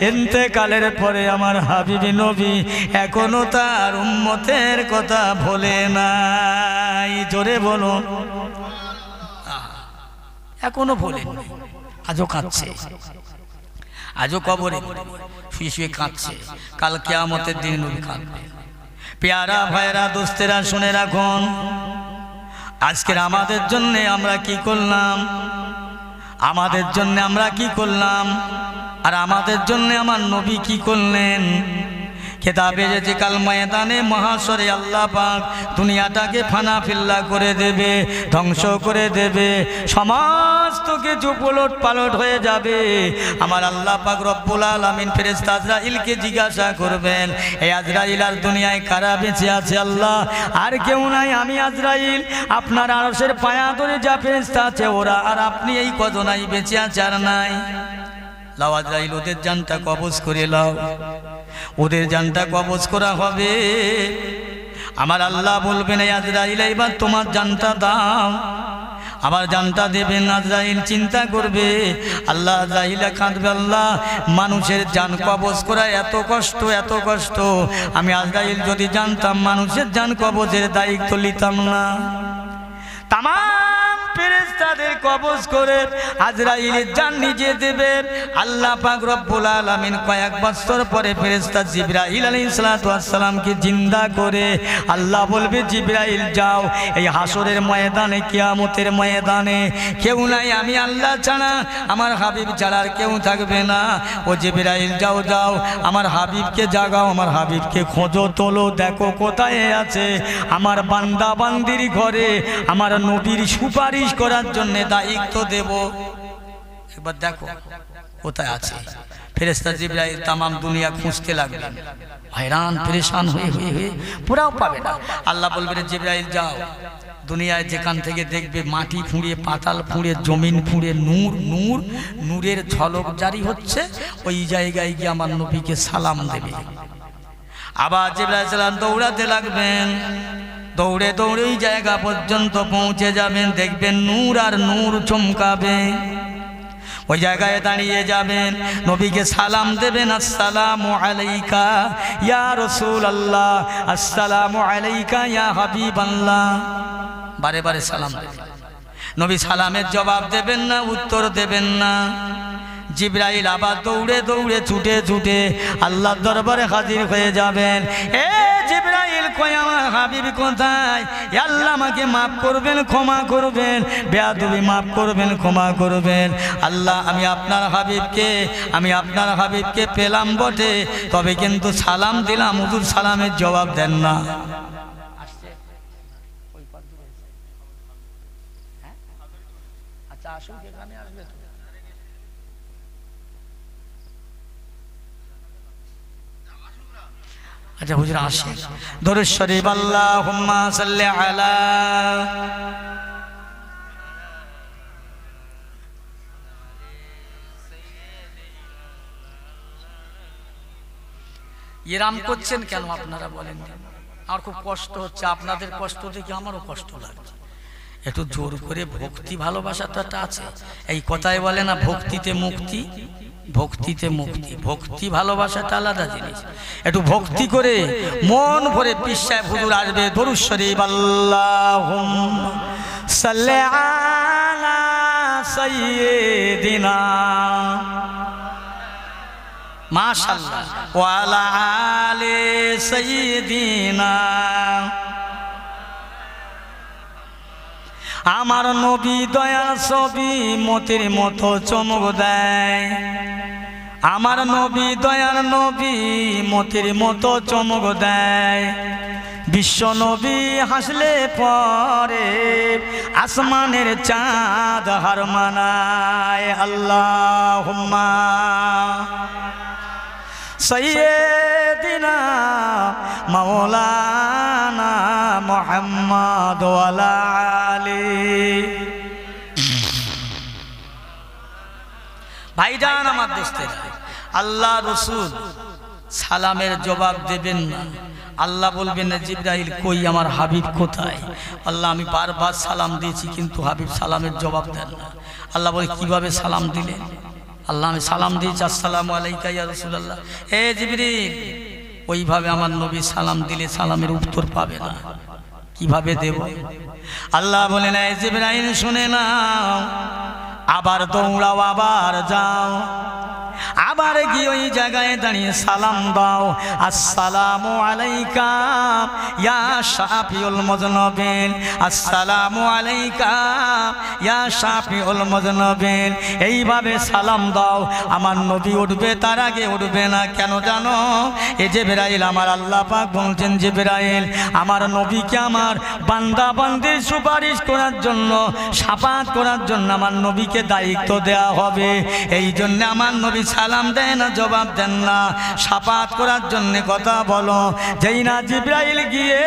ইন্তেকালের পরে আমার হাবিবি নবী এখনো তার উম্মতের কথা ভোলে নাই। জোরে বলুন, এখনো ভোলেন, আজও কাঁদছে, আজও কবরে শুয়ে শুয়ে কাঁদছে। কাল কিয়ামতের দিন নবী কাঁদবে। পেয়ারা ভাইরা, দোস্তেরা, শুনে রাখুন, আজকের আমাদের জন্য আমরা কি করলাম, আমাদের জন্য আমরা কি করলাম, আর আমাদের জন্য আমার নবী কি করলেন। খেতাবে যে কাল ময়দানে মহাশরে আল্লাহ পাক দুনিয়াটাকে ফানা ফিল্লা করে দেবে, ধ্বংস করে দেবে, সমস্ত কিছু পলট পালট হয়ে যাবে। আমার আল্লাহ পাক রব্বুল আলামিন ফেরেশতা আজরাইলকে জিজ্ঞাসা করবেন, এই আজরাইল আর দুনিয়ায় কারা বেঁচে আছে আল্লাহ? আর কেউ নাই, আমি আজরাইল, আপনার আরশের পায়া ধরে যা ফেরেশতা আছে ওরা, আর আপনি এই কজনাই বেঁচে আছে আর নাই। লাও আজরাইল ওদের জানটা কবজ করে লাও, ওদের জানটা কবজ করা হবে। আমার আল্লাহ বলবেন এই আজরাইল এবার তোমার জানটা দাও, আবার জানটা দেবেন। আজরাইল চিন্তা করবে, আল্লাহ আজরাইলে কাঁদবে, আল্লাহ মানুষের জান কবজ করা এত কষ্ট, এত কষ্ট। আমি আজরাইল যদি জানতাম মানুষের জান কবজের দায়িত্ব নিতাম না। তামাম ফেরেশতাদের কবজ করে আজরাইলের জান নিজে দেবেন আল্লাহ পাক রব্বুল আলামিন। কয়েক বছর পরে ফেরেশতা জিবরাইল আলাইহিস সালাতু ওয়াস সালামকে জিন্দা করে আল্লাহ বলবে, জিবরাইল যাও, এই হাসরের ময়দানে, কিয়ামতের ময়দানে কেউ নাই, আমি আল্লাহ ছাড়া, আমার হাবিব ছাড়া আর কেউ থাকবে না। ও জিবরাইল যাও, যাও আমার হাবিবকে জাগাও, আমার হাবিবকে খোঁজো, তোলো, দেখো কোথায় আছে। আমার বান্দা বান্দির ঘরে আমার নবীর সুপারিশ করার জন্য দায়িত্ব দেব, একবার দেখো কোথায় আছে। ফেরেশতা জিবরাইল তামাম দুনিয়া খুঁজতে লাগলেন, हैरान परेशान হয়ে পুরাও পাবে না। আল্লাহ বলবেন জিবরাইল যাও, দুনিয়ায় যেখান থেকে দেখবে মাটি ফুঁড়িয়ে, পাতাল ফুঁড়ে, জমিন ফুঁড়ে নূর নূর নূরের ঝলক জারি হচ্ছে, ওই জায়গায় গিয়ে আমার নবীকে সালাম দেবে। আবার জিবরাইল সালাম দৌড়াতে লাগবেন, দৌড়ে দৌড়ে ওই জায়গা পর্যন্ত পৌঁছে যাবেন, দেখবেন নূর আর নূর চমকাবে। ওই জায়গায় দাঁড়িয়ে যাবেন, নবীকে সালাম দেবেন, আসসালামু আলাইকা ইয়া রাসূলুল্লাহ, আসসালামু আলাইকা ইয়া হাবিবাল্লাহ। বারে বারে সালাম দেবেন। নবী সালামের জবাব দেবেন না, উত্তর দেবেন না। জিবরাইল আবার দৌড়ে দৌড়ে ছুটে ছুটে আল্লাহর দরবারে হাজির হয়ে যাবেন। এ জিবরাইল কই আমার হাবিব কোথায়? আল্লাহ আমাকে মাফ করবেন, ক্ষমা করবেন, বেয়াদবি মাফ করবেন, ক্ষমা করবেন। আল্লাহ আমি আপনার হাবিবকে পেলাম বটে, তবে কিন্তু সালাম দিলাম, হুজুর সালামের জবাব দেন না। আচ্ছা আসুন, এখানে আসবে তো। আচ্ছা হুজুর আসে, দরুদ শরীফ আল্লাহুম্মা সাল্লি আলা। ইরাম করছেন কেন আপনারা বলেন? আমার খুব কষ্ট হচ্ছে, আপনাদের কষ্ট দেখে আমারও কষ্ট লাগছে। একটু জোর করে ভক্তি ভালোবাসাটা আছে, এই কথাই বলে না ভক্তিতে মুক্তি, ভক্তিতে মুক্তি। ভক্তি ভালোবাসাটা আলাদা জিনিস। একটু ভক্তি করে মন ভরে পীর সাহেব হুজুর আসবে, দরুদ শরীফ আল্লাহুম্মা সাল্লি আলা সাইয়্যিদিনা মাশাআল্লাহ ওয়া আলা আলি সাইয়্যিদিনা। আমার নবী দয়ার ছবি মতির মতো চমক দেয়, আমার নবী দয়ার নবী মতির মতো চমক দেয়। বিশ্ব নবী হাসলে পরে আসমানের চাঁদ হার মানায়। আল্লাহুম্মা সাইয়্যিদিনা মাওলানা মুহাম্মদ ওয়া আলা আলি। ভাইজান আমার দোস্তের, আল্লাহ রসুল সালামের জবাব দেবেন না। আল্লাহ বলবেন না জিবরাইল কই, আমার হাবিব কোথায়? আল্লাহ আমি বারবার সালাম দিয়েছি কিন্তু হাবিব সালামের জবাব দেন না। আল্লাহ বলে কিভাবে সালাম দিলেন? আল্লাহ আমি সালাম দিয়েছি আসসালামু আলাইকা ইয়া রাসূলুল্লাহ। হে জিবরিল, ওইভাবে আমার নবী সালাম দিলে সালামের উত্তর পাবে না, কিভাবে দেব? আল্লাহ বলেন এই জিবরাইল শুনে নাও, আবার দৌড়াও, আবার যাও, আবার গিয়ে ওই জায়গায় দাঁড়িয়ে সালাম দাও, আসসালামু আলাইকা ইয়া শাফিউল মুযনিবিন, আসসালামু আলাইকা ইয়া শাফিউল মুযনিবিন। এইভাবে সালাম দাও। আমার নবী উঠবে, তার আগে উঠবে না। কেন জানো? এই জিবরাইল, আমার আল্লাহ পাক বলছেন জিবরাইল আমার নবীকে আমার বান্দা বান্দির সুপারিশ করার জন্য, শাফাআত করার জন্য আমার নবীকে দায়িত্ব দেয়া হবে। এই জন্য আমার নবী সালাম দেয় না, জবাব দেন না, শাফাআত করার জন্য কথা বলো। যেই না জিবরাইল গিয়ে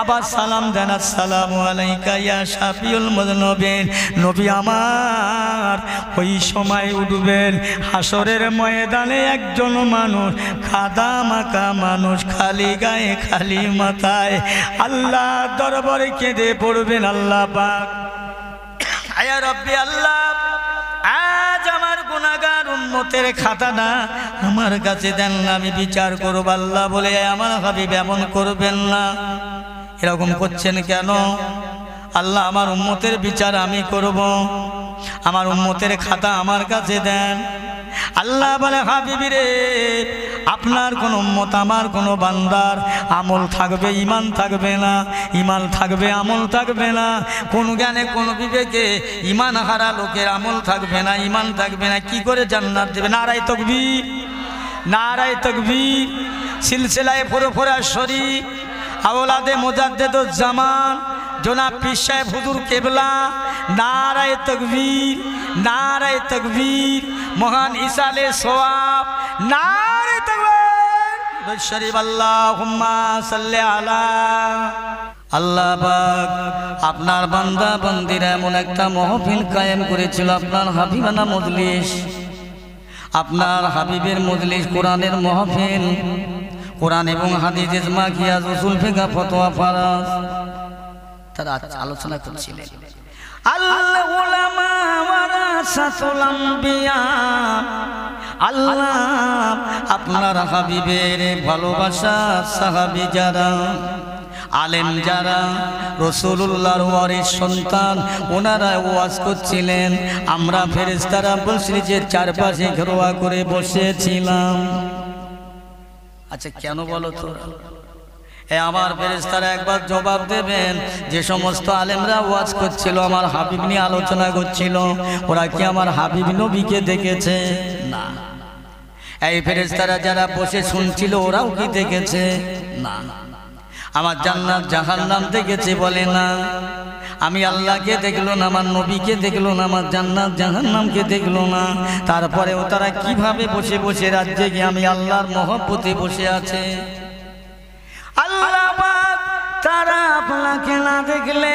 আবার সালাম দেন, আসসালামু আলাইকা ইয়া শাফিউল মুযনিবিন, নবী আমার ওই সময় উঠবেন হাসরের ময়দানে একজন মানুষ কাদা মাখা মানুষ, খালি গায়ে খালি মাথায় আল্লাহ দরবারে কেঁদে পড়বেন, আল্লাহ পাক আয়া রব্বি আল্লাহ, আজ আমার গুনাহগার উম্মতের খাতাটা আমার কাছে দেন না, আমি বিচার করব। আল্লাহ বলে আমার হাবিব এমন করবেন না, এরকম করছেন কেন? আল্লাহ আমার উম্মতের বিচার আমি করব, আমার উম্মতের খাতা আমার কাছে দেন। আল্লাহ বলে হাবিবি রে, আপনার কোন উম্মত আমার কোন বান্দার আমল থাকবে ঈমান থাকবে না, ঈমান থাকবে আমল থাকবে না, কোন জ্ঞানে কোন বিবেকে ঈমান হারা লোকের আমল থাকবে না, ঈমান থাকবে না, কি করে জান্নাত দেবে? নারায়ে তাকবীর, নারায়ে তাকবীর। সিলসিলায়ে ফুরফুরা শরীফ আওলাদে মুজাদ্দেদুজ জামান জনাব পীর সাহেব হুজুর কেবলা, নারায়ে তাকবীর, নারায়ে তাকবীর। মহান ইসালে সওয়াব, নারায়ে তাকবীর শরীফ। আল্লাহুম্মা সাল্লি আলা। আল্লাহ পাক আপনার বান্দা বান্দিরা এমন একটা মাহফিল কায়েম করেছিল, আপনার হাবিবানা মজলিস, আপনার হাবিবের মজলিস, কোরআনের মাহফিল, কোরআন এবং হাদিস ইজমা কিয়াস উসুল ফিকহ ফতোয়া ফারাজ তারা আলোচনা করছিলেন। আল উলামা ওয়ারাসাতুল আম্বিয়া, আল্লাহ আপনার হাবিবের ভালোবাসা সাহাবী যারা, আলেম যারা, রাসূলুল্লাহর ওয়ারিস সন্তান, ওনারা ওয়াজ করছিলেন, আমরা ফেরেশতারা মসজিদের চারপাশে ঘেরোয়া করে বসেছিলাম। আচ্ছা কেন বলো তো? আমার ফেরেশতারা একবার জবাব দেবেন, যে সমস্ত আলেমরা ওয়াজ করছিল, আমার হাবিব নিয়ে আলোচনা করছিল, ওরা কি আমার হাবিব নবীকে দেখেছে? না। এই ফেরেশতারা যারা বসে শুনছিল, ওরাও কি দেখেছে? না। আমার জান্নাত জাহান্নাম দেখেছে? বলে না। আমি আল্লাহকে দেখলো না, আমার নবীকে দেখলো না, আমার জান্নাত জাহান্নামকে দেখলো না, তারপরেও তারা কিভাবে বসে বসে রাজ্যে গিয়ে আমি আল্লাহর মহব্বতে বসে আছে? আল্লাহ পাক তারা আপনাকে না দেখলে,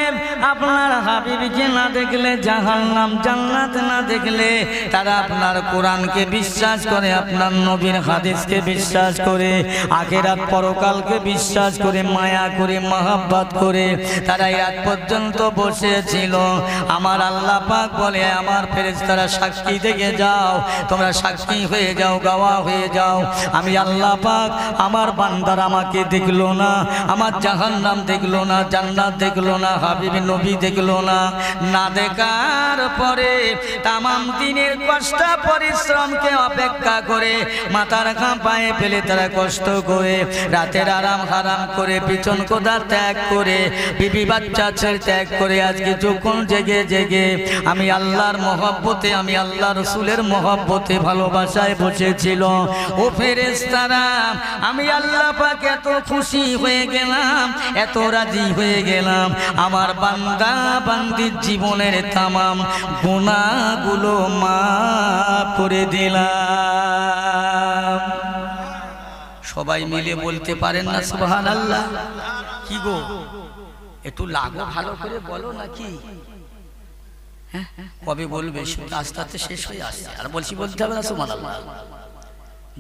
আপনার হাবিবকে না দেখলে, জাহান্নাম জান্নাত না দেখলে, তারা আপনার কোরআনকে বিশ্বাস করে, আপনার নবীর হাদিসকে বিশ্বাস করে, আখিরাত পরকালকে বিশ্বাস করে, মায়া করে, মহব্বত করে তারা রাত পর্যন্ত বসেছিল। আমার আল্লাহ পাক বলে, আমার ফেরেশতারা সাক্ষী থেকে যাও, তোমরা সাক্ষী হয়ে যাও, গাওয়া হয়ে যাও, আমি আল্লাহ পাক আমার বান্দার আমাকে দেখলো না, আমার জাহান্নাম দেখলো না, জান্নাত দেখলো না, হাবিব নবী দেখলো না। না দেখার পরে তামাম দিনের কষ্ট পরিশ্রমকে অপেক্ষা করে, মাথার ঘাম পায়ে ফেলে তারা কষ্ট করে, রাতের আরাম হারাম করে, পিছন কোদা ত্যাগ করে, বিবি বাচ্চা ছেড়ে ত্যাগ করে, আজকে যখন জেগে জেগে আমি আল্লাহর মহব্বতে, আমি আল্লাহ রসুলের মহব্বতে ভালোবাসায় বসেছিল। ও ফেরেশতারা, আমি আল্লাহ পাক এত খুশি হয়ে গেলাম, এত রাজি হয়ে গেলাম, আমার বান্দা বান্দির জীবনের তামাম গুনাহগুলো মাফ করে দিলাম। সবাই মিলে বলতে পারেন না সুবহানাল্লাহ? কি গো, একটু লাগো, ভালো করে বলো নাকি? কবে বলবে? আস্তে আস্তে শেষ হয়ে আসছে, আর বলছি বলতে হবে না সুবহানাল্লাহ?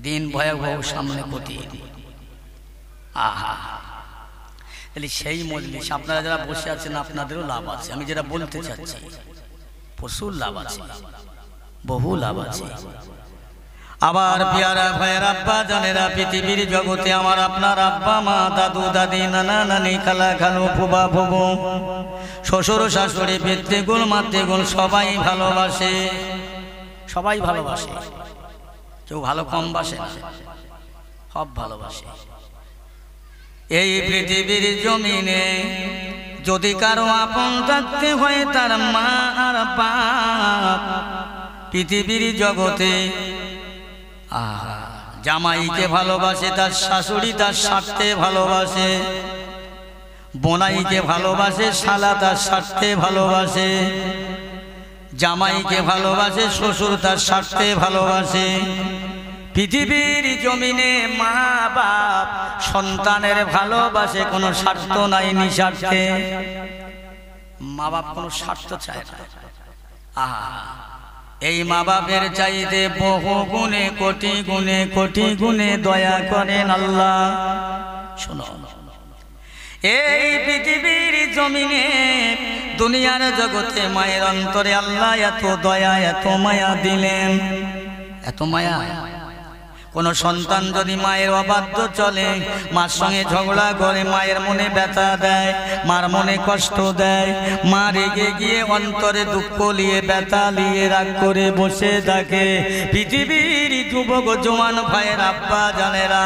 দিন ভয়াবহ সামনে গতি। আহা, তাহলে সেই মজলিস আপনারা যারা বসে আছেন, আপনাদেরও লাভ আছে। আমি যেটা বলতে চাচ্ছি, প্রচুর লাভ আছে, বহু লাভ আছে। আবার পেয়ারা ভাইয়ের আব্বা জানেরা, পৃথিবীর জগতে আমার আপনার আব্বা মা, দাদু দাদি, নানা নানি, খালা খালু, ফুবা ফুবু, শ্বশুর শাশুড়ি, পিতৃকুল মাতৃকুল সবাই ভালোবাসে, সবাই ভালোবাসে, কেউ ভালো কম বাসে না, সব ভালোবাসে। এই পৃথিবীর জমিনে যদি কারো আপন থাকতে হয়, তার মা আর বাপ। পৃথিবীর জগতে জামাইকে ভালোবাসে, তার শাশুড়ি তার স্বার্থে ভালোবাসে, বোনাইকে ভালোবাসে, শালা তার স্বার্থে ভালোবাসে, জামাইকে ভালোবাসে, শ্বশুর তার স্বার্থে ভালোবাসে। পৃথিবীর জমিনে মা বাপ সন্তানের ভালোবাসে, কোনো স্বার্থ নাই, নিঃস্বার্থে। মা বাপ কোনো স্বার্থ চায় না, আহা, এই মা বাপের চাইতে বহু গুণে কোটি গুণে দয়া করেন আল্লাহ। শোনো, এই পৃথিবীর জমিনে দুনিয়ার জগতে মায়ের অন্তরে আল্লাহ এত দয়া এত মায়া দিলেন, এত মায়া। কোন সন্তান যদি মায়ের অবাধ্য চলে, মার সঙ্গে ঝগড়া করে, মায়ের মনে ব্যথা দেয়, মার মনে কষ্ট দেয়, মা রেগে গিয়ে অন্তরে দুঃখ নিয়ে ব্যথা নিয়ে রাগ করে বসে থাকে। পৃথিবীর যুবক জওয়ান ভাইয়ের আব্বা জানেরা,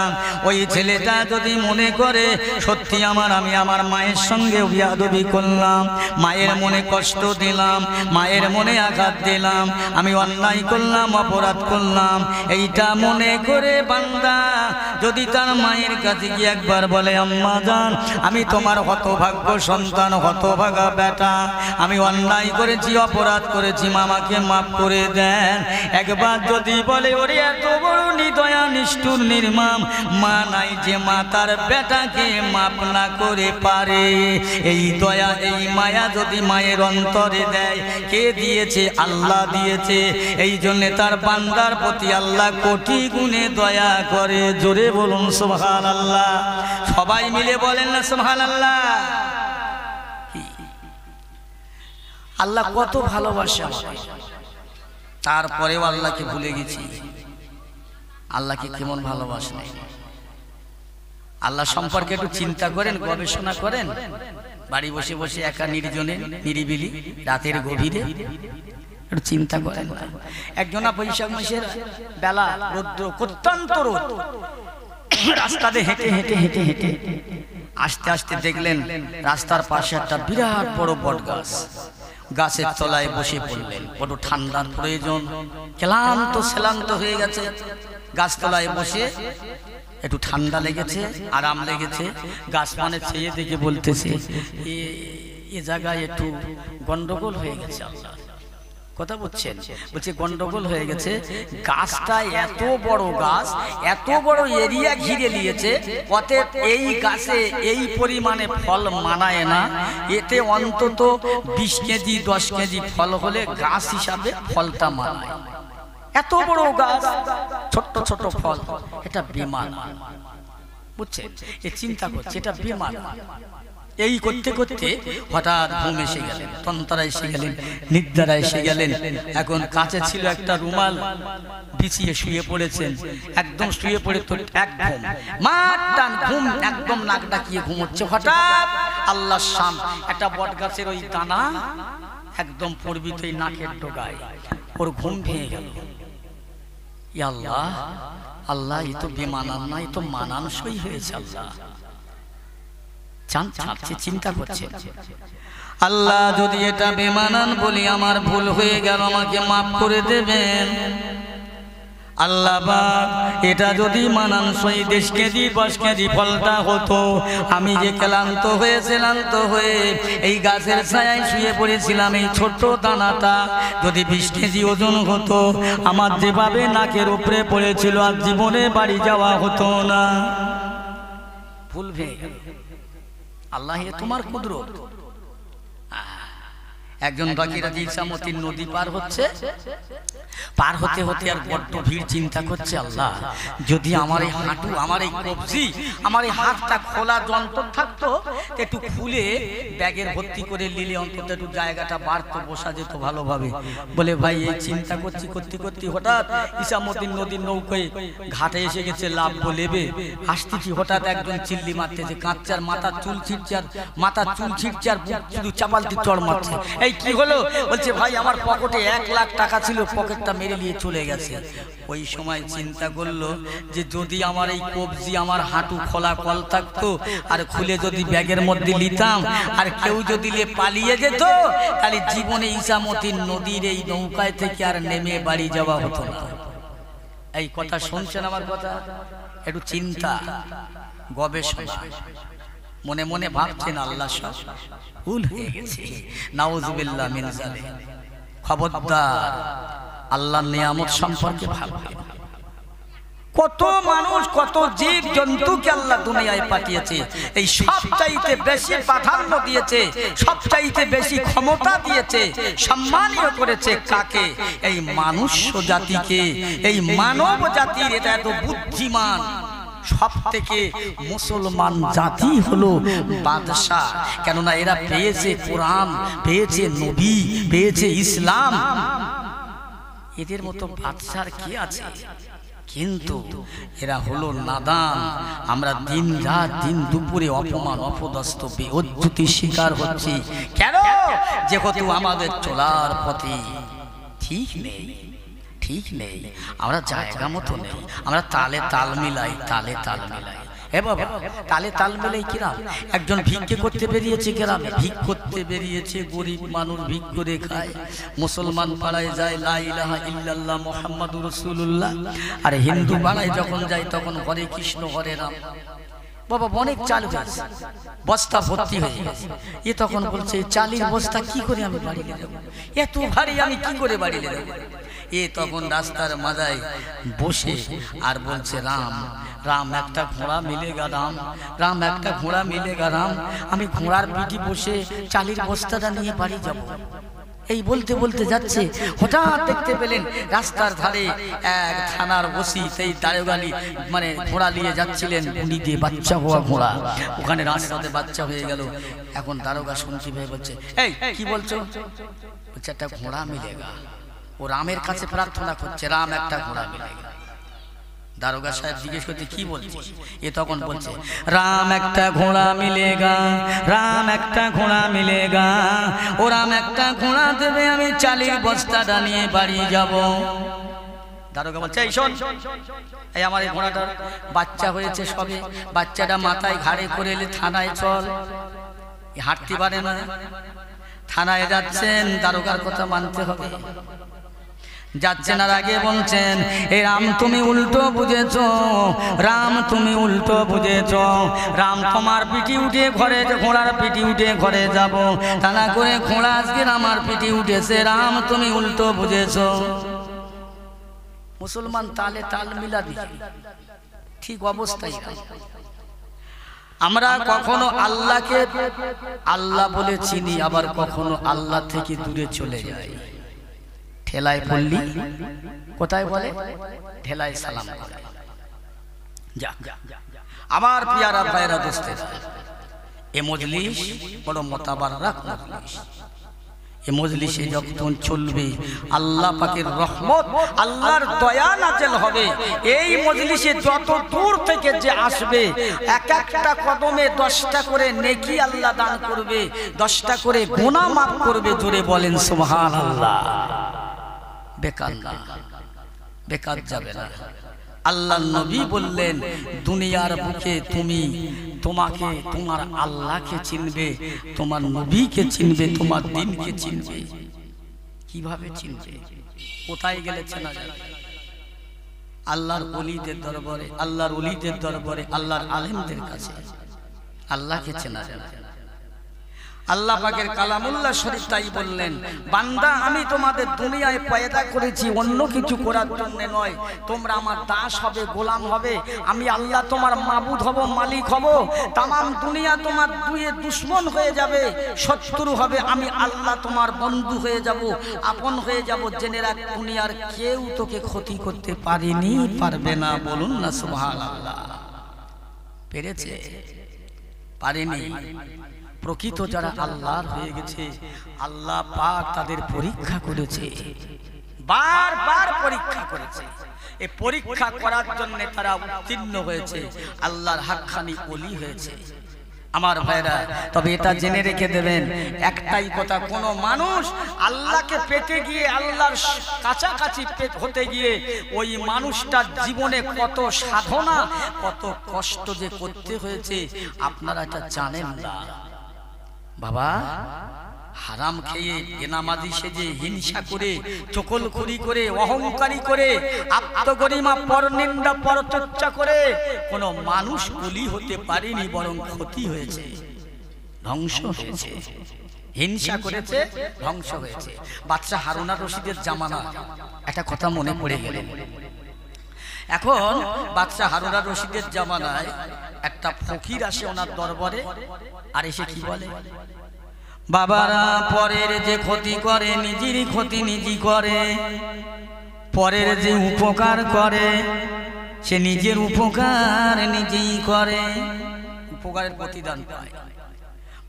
ওই ছেলেটা যদি মনে করে সত্যি আমি আমার মায়ের সঙ্গে বেয়াদবি করলাম, মায়ের মনে কষ্ট দিলাম, মায়ের মনে আঘাত দিলাম, আমি অন্যায় করলাম, অপরাধ করলাম, এইটা মনে করে বান্দা যদি তার মায়ের কাছে গিয়ে একবার বলে, আম্মা জান আমি তোমার হতভাগ্য সন্তান, হতভাগা বেটা, আমি অন্যায় করেছি, অপরাধ করেছি, মামাকে মাফ করে দেন, একবার যদি বলে, ওরে এত বড় নিদয়া নিষ্ঠুর নির্মম মা নাই যে মা তার বেটাকে মাফ না করে পারে। এই দয়া এই মায়া যদি মায়ের অন্তরে দেয়, কে দিয়েছে? আল্লাহ দিয়েছে। এই জন্যে তার বান্দার প্রতি আল্লাহ কোটি গুণে দয়া করে। জোরে বলুন সুবহানাল্লাহ। সবাই মিলে বলেন না সুবহানাল্লাহ। আল্লাহ কত ভালোবাসে আমাদের, তারপরেও আল্লাহকে ভুলে গেছি। আল্লাহকে কেমন ভালোবাসে, আল্লাহ সম্পর্কে একটু চিন্তা করেন, গবেষণা করেন। বাড়ি বসে বসে একা নির্জনে নিরিবিলি রাতের গভীরে একটু চিন্তা করেন। একজনা বৈশাখ মাসের বেলা, রৌদ্র অত্যন্ত রোদ, রাস্তাতে হেঁটে হেঁটে হেঁটে হেঁটে আস্তে আস্তে দেখলেন রাস্তার পাশে একটা বিরাট বড় বট গাছ, গাছের তলায় বসে পড়লেন। বড় ঠান্ডার প্রয়োজন, ক্লান্ত হয়ে গেছে, গাছতলায় বসে একটু ঠান্ডা লেগেছে, আরাম লেগেছে। গাছ মানে চেয়ে দেখে বলতেছে, এ জায়গায় একটু গন্ডগোল হয়ে গেছে। আল্লাহ কথা বলছেন, বলছে গন্ডগোল হয়ে গেছে। গাছটা এত বড় গাছ, এত বড় এরিয়া ঘিরে নিয়েছে, অতএব এই গাছে এই পরিমাণে ফল মানায় না। এতে অন্তত 20 কেজি 10 কেজি ফল হলে গাছ হিসাবে ফলটা মানায়। এত বড় গাছ, ছোট্ট ছোট ফল, এটা বেমান। বুঝছেন, এ চিন্তা করছে এটা বেমান। এই করতে করতে হঠাৎ ঘুম এসে গেলেন, তন্তারা এসে গেলেন, নিদ্রা এসে গেলেন। এখন কাছে ছিল একটা রুমাল, বিছিয়ে শুয়ে পড়েছেন। একদম শুয়ে পড়ে তো এক ঘুম, মাটান ঘুম, একদম নাক ডাকিয়ে ঘুমোচ্ছে। হঠাৎ আল্লাহর শান, একটা বট গাছের ওই দানা একদম পড়বি তো এই নাকের ডগায়, ওর ঘুম ভেঙে গেল। ইয়া আল্লাহ, আল্লাহ এ তো বেমানান না, এ তো মানানসই হয়েছে। আল্লাহ চিন্তা করছে, আল্লাহ যদি এটা বেমানান বলি আমার ভুল হয়ে গেল, আমাকে মাফ করে দেবেন। আল্লাহ পাক এটা যদি মানানসই 10 কেজি 20 কেজি ফলটা হতো, আমি যে ক্লান্ত হয়ে এই গাছের ছায়ায় শুয়ে পড়েছিলাম, এই ছোট্ট দানাটা যদি 20 কেজি ওজন হতো, আমার যেভাবে নাকের উপরে পড়েছিল আর জীবনে বাড়ি যাওয়া হতো না। ভুল ভেঙে গেল। আল্লাহ এ তোমার কুদরত। একজন বাকিরাজি ইসামতির নদী পার হচ্ছে, পার হতে হতে আর বড্ড ভিড়, চিন্তা করছে, আল্লাহ যদি আমার এই হাঁটু, আমার এই কবজি, আমার এই হাতটা খোলা যন্ত্র থাকতো, একটু খুলে ব্যাগের ভর্তি করে নিলে অন্তত একটু জায়গাটা বাড়তো, বসা যেত ভালোভাবে। বলে ভাই এই চিন্তা করছি করতে করতে হঠাৎ ইসামতির নদীর নৌকায় ঘাটে এসে গেছে, লাভ বলেবে আসতেছি, হঠাৎ একজন চিল্লি মারতেছে, কাঁচার মাথার চুল ছিটছে আর শুধু চাপালতি চড় মারছে। এই কি হলো? বলছে ভাই আমার পকেটে 1 লাখ টাকা ছিল, পকেটটা মেরে নিয়ে চলে গেছে। ওই সময় চিন্তা করলো যে যদি আমার এই কবজি, আমার হাঁটু খোলা কল থাকতো, আর খুলে যদি ব্যাগের মধ্যে নিতাম, আর কেউ যদি পালিয়ে যেত, তাহলে জীবনে ইসামতির নদীর এই নৌকায় থেকে আর নেমে বাড়ি যাওয়া হতো না। এই কথা শুনছেন আমার কথা? একটু চিন্তা গবেষণা, মনে মনে ভাবছেন আল্লাহ সব ভুল হয়ে গেছে, নাউজুবিল্লাহ মিন যালিক। খবরদার আল্লাহর নিয়ামত সম্পর্কে ভাববেন। কত মানুষ কত জীব জন্তুকে আল্লাহ দুনিয়ায় পাঠিয়েছে, এই সবচাইতে বেশি প্রাধান্য দিয়েছে, সবচাইতে বেশি ক্ষমতা দিয়েছে, সম্মানিত করেছে কাকে? এই মানুষ জাতিকে, এই মানব জাতির এটা এত বুদ্ধিমান সব থেকে মুসলমান জাতি হলো বাদশাহ। কেননা এরা পেয়েছে কোরআন, পেয়েছে নবী, পেয়েছে ইসলাম। এদের মতো বাদশার কি আছে? কিন্তু এরা হলো নাদান। আমরা দিন রাত দিন দুপুরে অপমান অপদস্থ বেইজ্জতির শিকার হচ্ছি। কেন? যেহেতু আমাদের চলার পথে ঠিক নেই, ঠিক নেই, আমরা জায়গা মতো নেই, আমরা তালে তাল মিলাই, তালে তাল মিলাই। এ বাবা, তালে তাল মিলাই কিরাম? একজন ভিক্ষে করতে বেরিয়েছে গ্রামে, ভিক করতে বেরিয়েছে, গরিব মানুষ ভিক করে খায়। মুসলমান পাড়ায় যায় লা ইলাহা ইল্লাল্লাহ মুহাম্মাদুর রাসূলুল্লাহ, আর হিন্দু পাড়ায় যখন যায় তখন হরে কৃষ্ণ হরে রাম। বাবা অনেক চাল হয়েছে, বস্তা ভর্তি হয়ে গেছে। এ তখন বলছে চালের বস্তা কি করে আমি বাড়ি নিয়ে যাবো, এত ভারী আমি কি করে বাড়ি নিয়ে যাবো? এ তখন রাস্তার মাঝায় বসে আর বলছে রাম রাম একটা ঘোড়া মিলেগা রাম, রাম একটা ঘোড়া মিলেগা রাম, আমি ঘোড়ার পিঠে বসে চালের বস্তাটা নিয়ে বাড়ি যাব। এই বলতে বলতে যাচ্ছে, হঠাৎ দেখতে পেলেন রাস্তার ধারে এক থানার ওসি সেই দারোগানি মানে ঘোড়া নিয়ে যাচ্ছিলেন, উনি দিয়ে বাচ্চা হওয়া ঘোড়া, ওখানে রাস্তাতে বাচ্চা হয়ে গেল। এখন দারোগা শুনছি ভাই বলছে, এই কি বলছো? বলছে একটা ঘোড়া মিলেগা। ও রামের কাছে প্রার্থনা করছে, রাম একটা ঘোড়া মিলেগা। দারোগা সাহেব জিজ্ঞেস করছে কি বলছিস? এ তখন বলছে রাম একটা ঘোড়া মিলেগা, রাম একটা ঘোড়া মিলেগা, ও রাম একটা ঘোড়া দেবে, আমি চালের বস্তাটা নিয়ে বাড়ি যাব। দারোগা বলছে এই শোন, এই আমার এই ঘোড়াটার বাচ্চা হয়েছে সবে, বাচ্চাটা মাথায় ঘাড়ে করে এলে থানায় চল। হাঁটতে পারে না, থানায় যাচ্ছেন, দারোগার কথা মানতে হবে। যাচ্ছেন আর আগে বলছেন, এ রাম তুমি উল্টো বুঝেছো, রাম তুমি উল্টো বুঝেছো, রাম তোমার পিঠে উঠে ঘরে, ঘোড়ার পিঠে উঠে ঘরে যাব, তা না করে ঘোড়া আজকে আমার পিঠে উঠেছে, রাম তুমি উল্টো বুঝেছো। মুসলমান তালে তাল মিলা দিয়ে ঠিক অবস্থায়। আমরা কখনো আল্লাহকে আল্লাহ বলে চিনি, আবার কখনো আল্লাহ থেকে দূরে চলে যাই। ঠেলায় পড়লি কোথায় বলে ঠেলায় সালাম করে। যা আমার পিয়ারা ভাইরা দোস্তেরা, এ মজলিস বড় মোতাবারক মজলিস। এ মজলিসে যখন চলবে আল্লাহ পাকের রহমত, আল্লাহর দয়া নাযিল হবে। এই মজলিসে যত দূর থেকে যে আসবে, এক একটা কদমে 10টা করে নেকি আল্লাহ দান করবে, 10টা করে গুনাহ মাফ করবে। জোরে বলেন সুবহানাল্লাহ। বেকার না, বেকার যাবে না। আল্লাহ নবী বললেন, দুনিয়ার বুকে তুমি তোমাকে তোমার আল্লাহকে চিনবে, তোমার নবীকে চিনবে, তোমার দ্বীনকে চিনবে। কিভাবে চিনবে? কোথায় গেলে চেনা যাবে? আল্লাহর ওলিদের দরবারে, আল্লাহর ওলিদের দরবারে, আল্লাহর আলেমদের কাছে আল্লাহকে চেনা যাবে। আল্লাহ পাকের কালামুল্লাহ শরীফ তাই বললেন, বান্দা আমি তোমাদের দুনিয়ায় পয়দা করেছি অন্য কিছু করার জন্য নয়, তোমরা আমার দাস হবে, গোলাম হবে। আমি আল্লাহ তোমার মাবুদ হব, মালিক হব। তামাম দুনিয়া তোমার দুয়ে দুশ্মন হয়ে যাবে, শত্রু হবে, আমি আল্লাহ তোমার বন্ধু হয়ে যাব, আপন হয়ে যাব। জেনে রাখ, দুনিয়ার কেউ তোকে ক্ষতি করতে পারেনি, পারবে না। বলুন না সুবহানাল্লাহ। পেরেছে? পারেনি। প্রকৃত যারা আল্লাহর হয়ে গেছে, আল্লাহ পাক তাদের পরীক্ষা করেছে, বারবার পরীক্ষা করেছে। এই পরীক্ষা করার জন্য তারা উত্তীর্ণ হয়েছে, আল্লাহর হাক্কানি ওলি হয়েছে। আমার ভাইরা, তবে এটা জেনে রেখে দেবেন, একটাই কথা, কোনো মানুষ আল্লাহকে পেতে গিয়ে, আল্লাহর কাছাকাছি হতে গিয়ে ওই মানুষটার জীবনে কত সাধনা, কত কষ্ট যে করতে হয়েছে আপনারা এটা জানেন না। বাবা হারাম খেয়ে, বেনামাজি সেজে, হিংসা করে, চকলখড়ি করে, অহংকারী করে, আত্মগরিমা, পরনিন্দা, পরচর্চা করে কোনো মানুষ ওলি হতে পারেনি, বরং ক্ষতি হয়েছে, ধ্বংস হয়েছে। হিংসা করেছে, ধ্বংস হয়েছে। বাদশা হারুন আর রশিদের জামানা একটা কথা মনে পড়ে গেল। এখন বাদশা হারুন আর রশিদের জামানায় একটা ফকির আসে ওনার দরবারে, আর এসে কি বলে, বাবারা পরের যে ক্ষতি করে নিজেরই ক্ষতি নিজেই করে, পরের যে উপকার করে সে নিজের উপকার নিজেই করে, উপকারের প্রতিদান পায়।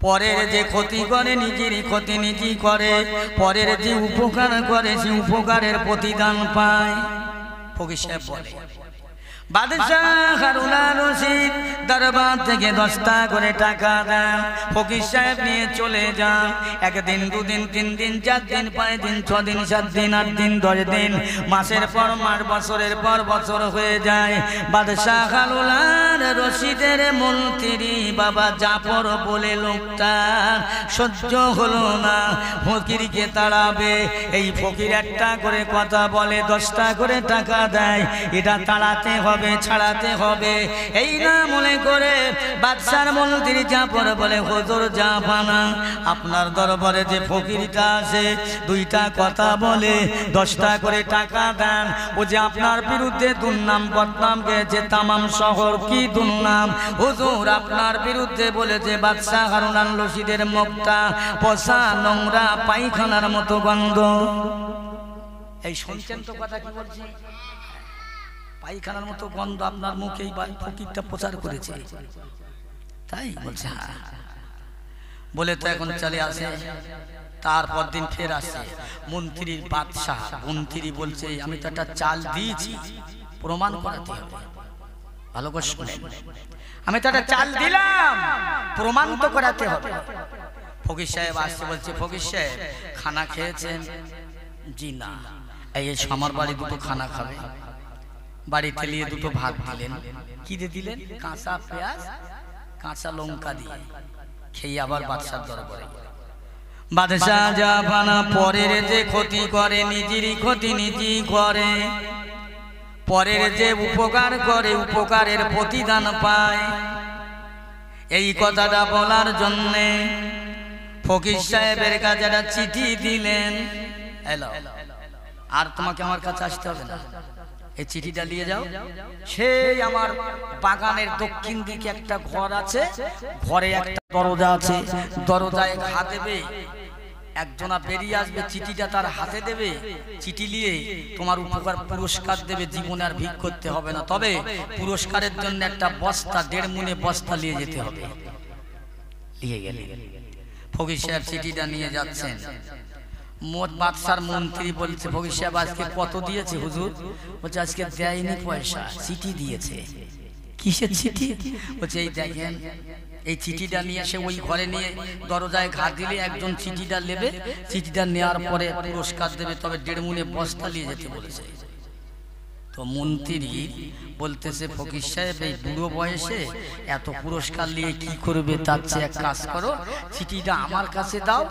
পরের যে ক্ষতি করে নিজেরই ক্ষতি নিজেই করে, পরের যে উপকার করে সে উপকারের প্রতিদান পায়। ফকির সাহেব বলে, বাদশাহ হারুন আর রশিদ দরবার থেকে 10টা করে টাকা দেন, ফকির সাহেব নিয়ে চলে যান। 1 দিন 2 দিন 3 দিন 4 দিন 5 দিন 6 দিন 7 দিন 8 দিন 10 দিন, মাসের পর মাস বছরের পর বছর হয়ে যায়। বাদশাহ হারুন আর রশিদের মন্ত্রী বাবা জাফর বলে লোকটা সহ্য হলো না, ফকিরকে তাড়াবে। এই ফকির একটা করে কথা বলে, 10টা করে টাকা দেয়, এটা তাড়াতে হবে ছাড়াতে হবে। এই না মনে করে বাদশার মন্ত্রী জাফর বলে, হুজুর জাফানা আপনার দরবারে যে ফকিরটা আছে 2টা কথা বলে 10টা করে টাকা দেন, ও যে আপনার বিরুদ্ধে দুর্নাম বদনাম গেছে তামাম শহর। কি দুর্নাম? হুজুর আপনার বিরুদ্ধে বলেছে বাদশাহ হারুন আর রশিদের মুখটা পচা নোংরা পায়খানার মতো গন্ধ। এই শুনছেন তো কথা কি বলছি? পায়খানার মতো গন্ধ আপনার মুখেই ফকিরটা প্রচার করেছে, তাই বলছে। হ্যাঁ বলে তো এখন চলে আসে। তারপর দিন ফের আসে মন্ত্রীর বাদশাহ। মন্ত্রী বলছে, আমি তো একটা চাল দিয়েছি, প্রমাণ করাতে হবে। ভালো করে শুনেন, আমি তো একটা চাল দিলাম, প্রমাণ তো করাতে হবে। ফকির সাহেব আসছে, বলছে, ফকির সাহেব খানা খেয়েছেন? জি না। এই আমার বাড়ি 2টো খানা খাবে। বাড়িতে নিয়ে 2টো ভাত দিলেন। কি দিয়ে দিলেন? কাঁচা পেঁয়াজ কাঁচা লঙ্কা দিয়ে। খেয়ে আবার বাদশার দরবারে। বাদশাহ জাফানা পরের যে ক্ষতি করে নিজেরই ক্ষতি নিজেই করে, পরের যে উপকার করে উপকারের প্রতিদান পায়। এই কথাটা বলার জন্যে ফকির সাহেবের কাছে একটা চিঠি দিলেন। হ্যালো, আর তোমাকে আমার কাছে আসতে হবে না, এই চিঠিটা নিয়ে যাও। সেই আমার বাগানের দক্ষিণ দিকে একটা ঘর আছে, ঘরে একটা দরজা আছে, দরজায় ঘা দেবে, একজনা বেরিয়ে আসবে, চিঠিটা তার হাতে দেবে, চিঠি নিয়ে তোমার উপকার পুরস্কার দেবে, জীবনে আর ভিক করতে হবে না, তবে পুরস্কারের জন্য একটা বস্তা 1.5 মুনে বস্তা নিয়ে যেতে হবে। নিয়ে গেলে ফকির সাহেব চিঠিটা নিয়ে যাচ্ছেন। বাদশার মন্ত্রী বলছে, ফকির সাহেব আজকে কত দিয়েছে? হুজুর বলছে, আজকে দেয়নি পয়সা, চিঠি দিয়েছে। কিসের চিঠি? বলছে, এই দেখেন, এই চিঠিটা নিয়ে এসে ওই ঘরে নিয়ে দরজায় ঘা দিলে একজন চিঠিটা নেবে, চিঠিটা নেওয়ার পরে পুরস্কার দেবে, তবে 1.5 মুনে বস্তা নিয়ে যেতে বলেছে। তো মন্ত্রী বলতেছে, ফকির সাহেব এই বুড়ো বয়সে এত পুরস্কার নিয়ে কি করবে, তার চেয়ে এক কাজ করো, চিঠিটা আমার কাছে দাও,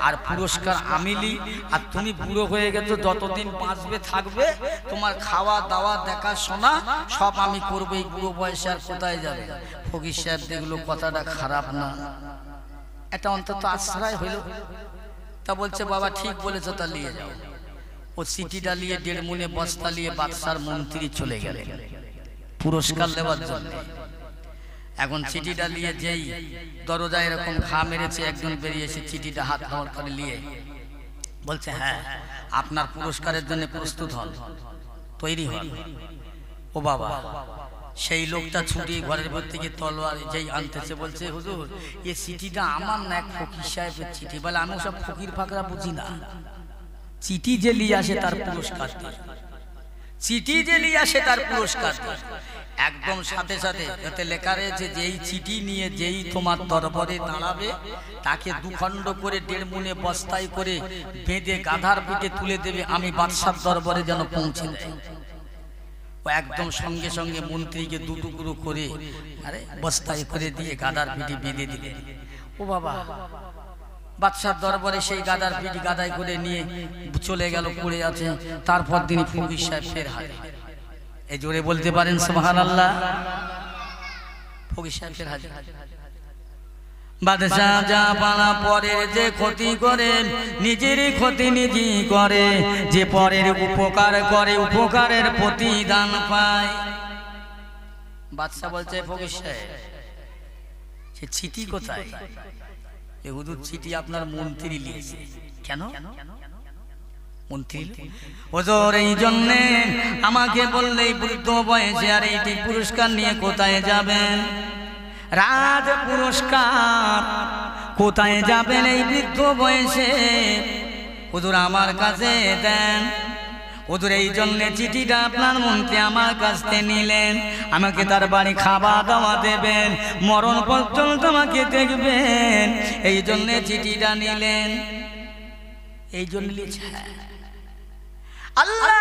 আর পুরস্কার আমি নিই, আর তুমি বুড়ো হয়ে গেছো, যতদিন বাঁচবে থাকবে, তোমার খাওয়া দাওয়া দেখাশোনা সব আমি করবো, এই বুড়ো বয়সে আর কোথায় যাবে। ফকির সাহেব দেখলো কথাটা খারাপ না, এটা অন্তত আশ্রয় হইল। তা বলছে, বাবা ঠিক বলেছো, তা নিয়ে যাও। ও চিঠিটা নিয়ে 1.5 মুনে বস্তা নিয়ে বাদশার মন্ত্রী চলে গেলেন পুরস্কার নেওয়ার জন্য। এখন চিঠিটা নিয়ে যেই দরজায় এরকম ঘা মেরেছে, একজন বেরিয়ে এসে চিঠিটা হাত হাওয়ার করে নিয়ে বলছে, হ্যাঁ আপনার পুরস্কারের জন্য প্রস্তুত হন, তৈরি হন। ও বাবা, সেই লোকটা ছুটি ঘরের ভেতর থেকে তলোয়ার যেই আনতেছে, বলছে, হুজুর এই চিঠিটা আমার না, এক ফকির সাহেবের চিঠি। বলে, আমি সব ফকির ফাকরা বুঝি না, চিঠি যে নিয়ে আসে তার পুরস্কার দিই, চিঠি যে নিয়ে আসে তার পুরস্কার দিই। একদম সাথে সাথে এতে লেখা রয়েছে, যেই চিঠি নিয়ে যেই তোমার দরবারে দাঁড়াবে তাকে 2 খণ্ড করে 1.5 মুনে বস্তায় করে বেঁধে গাধার পিঠে তুলে দেবে, আমি বাদশার দরবারে যেন পৌঁছে দেয়। ও একদম সঙ্গে সঙ্গে মন্ত্রীকে 2 টুকরো করে বস্তায় করে দিয়ে গাধার পিঠে বেঁধে দিলে। ও বাবা, বাদশার দরবারে সেই গাদার পিঠি গাদায় করে নিয়ে চলে গেল, পড়ে আছে। তারপর দিন ফকির সাহেব ফের হাজির। এই জোরে বলতে পারেন সুবহানাল্লাহ। ফকির সাহেব ফের হাজির। বাদশাহ জাহাপানা পরের যে ক্ষতি করে নিজের ক্ষতি নিজেই করে, যে পরের উপকার করে উপকারের প্রতিদান পায়। বাদশাহ বলছে ফকির সাহেব সে চিঠি কোথায়? এ হুজুর চিঠি আপনার মন্ত্রী লিখেছে। কেন মন্ত্রী? হুজুর এই জন্যে আমাকে বললেই বৃদ্ধ বয়সে আর এইটি পুরস্কার নিয়ে কোথায় যাবেন? রাজ পুরস্কার কোথায় যাবেন এই বৃদ্ধ বয়সে? হুজুর আমার কাছে দেন। হুজুর এই জন্য চিঠিটা আপনার মন্ত্রী আমার কাছ থেকে নিলেন, আমাকে তার বাড়ি খাওয়া দাওয়া দেবেন, মরণ পর্যন্ত আমাকে দেখবেন, এই জন্য চিঠিটা নিলেন। এই জন্য আল্লাহ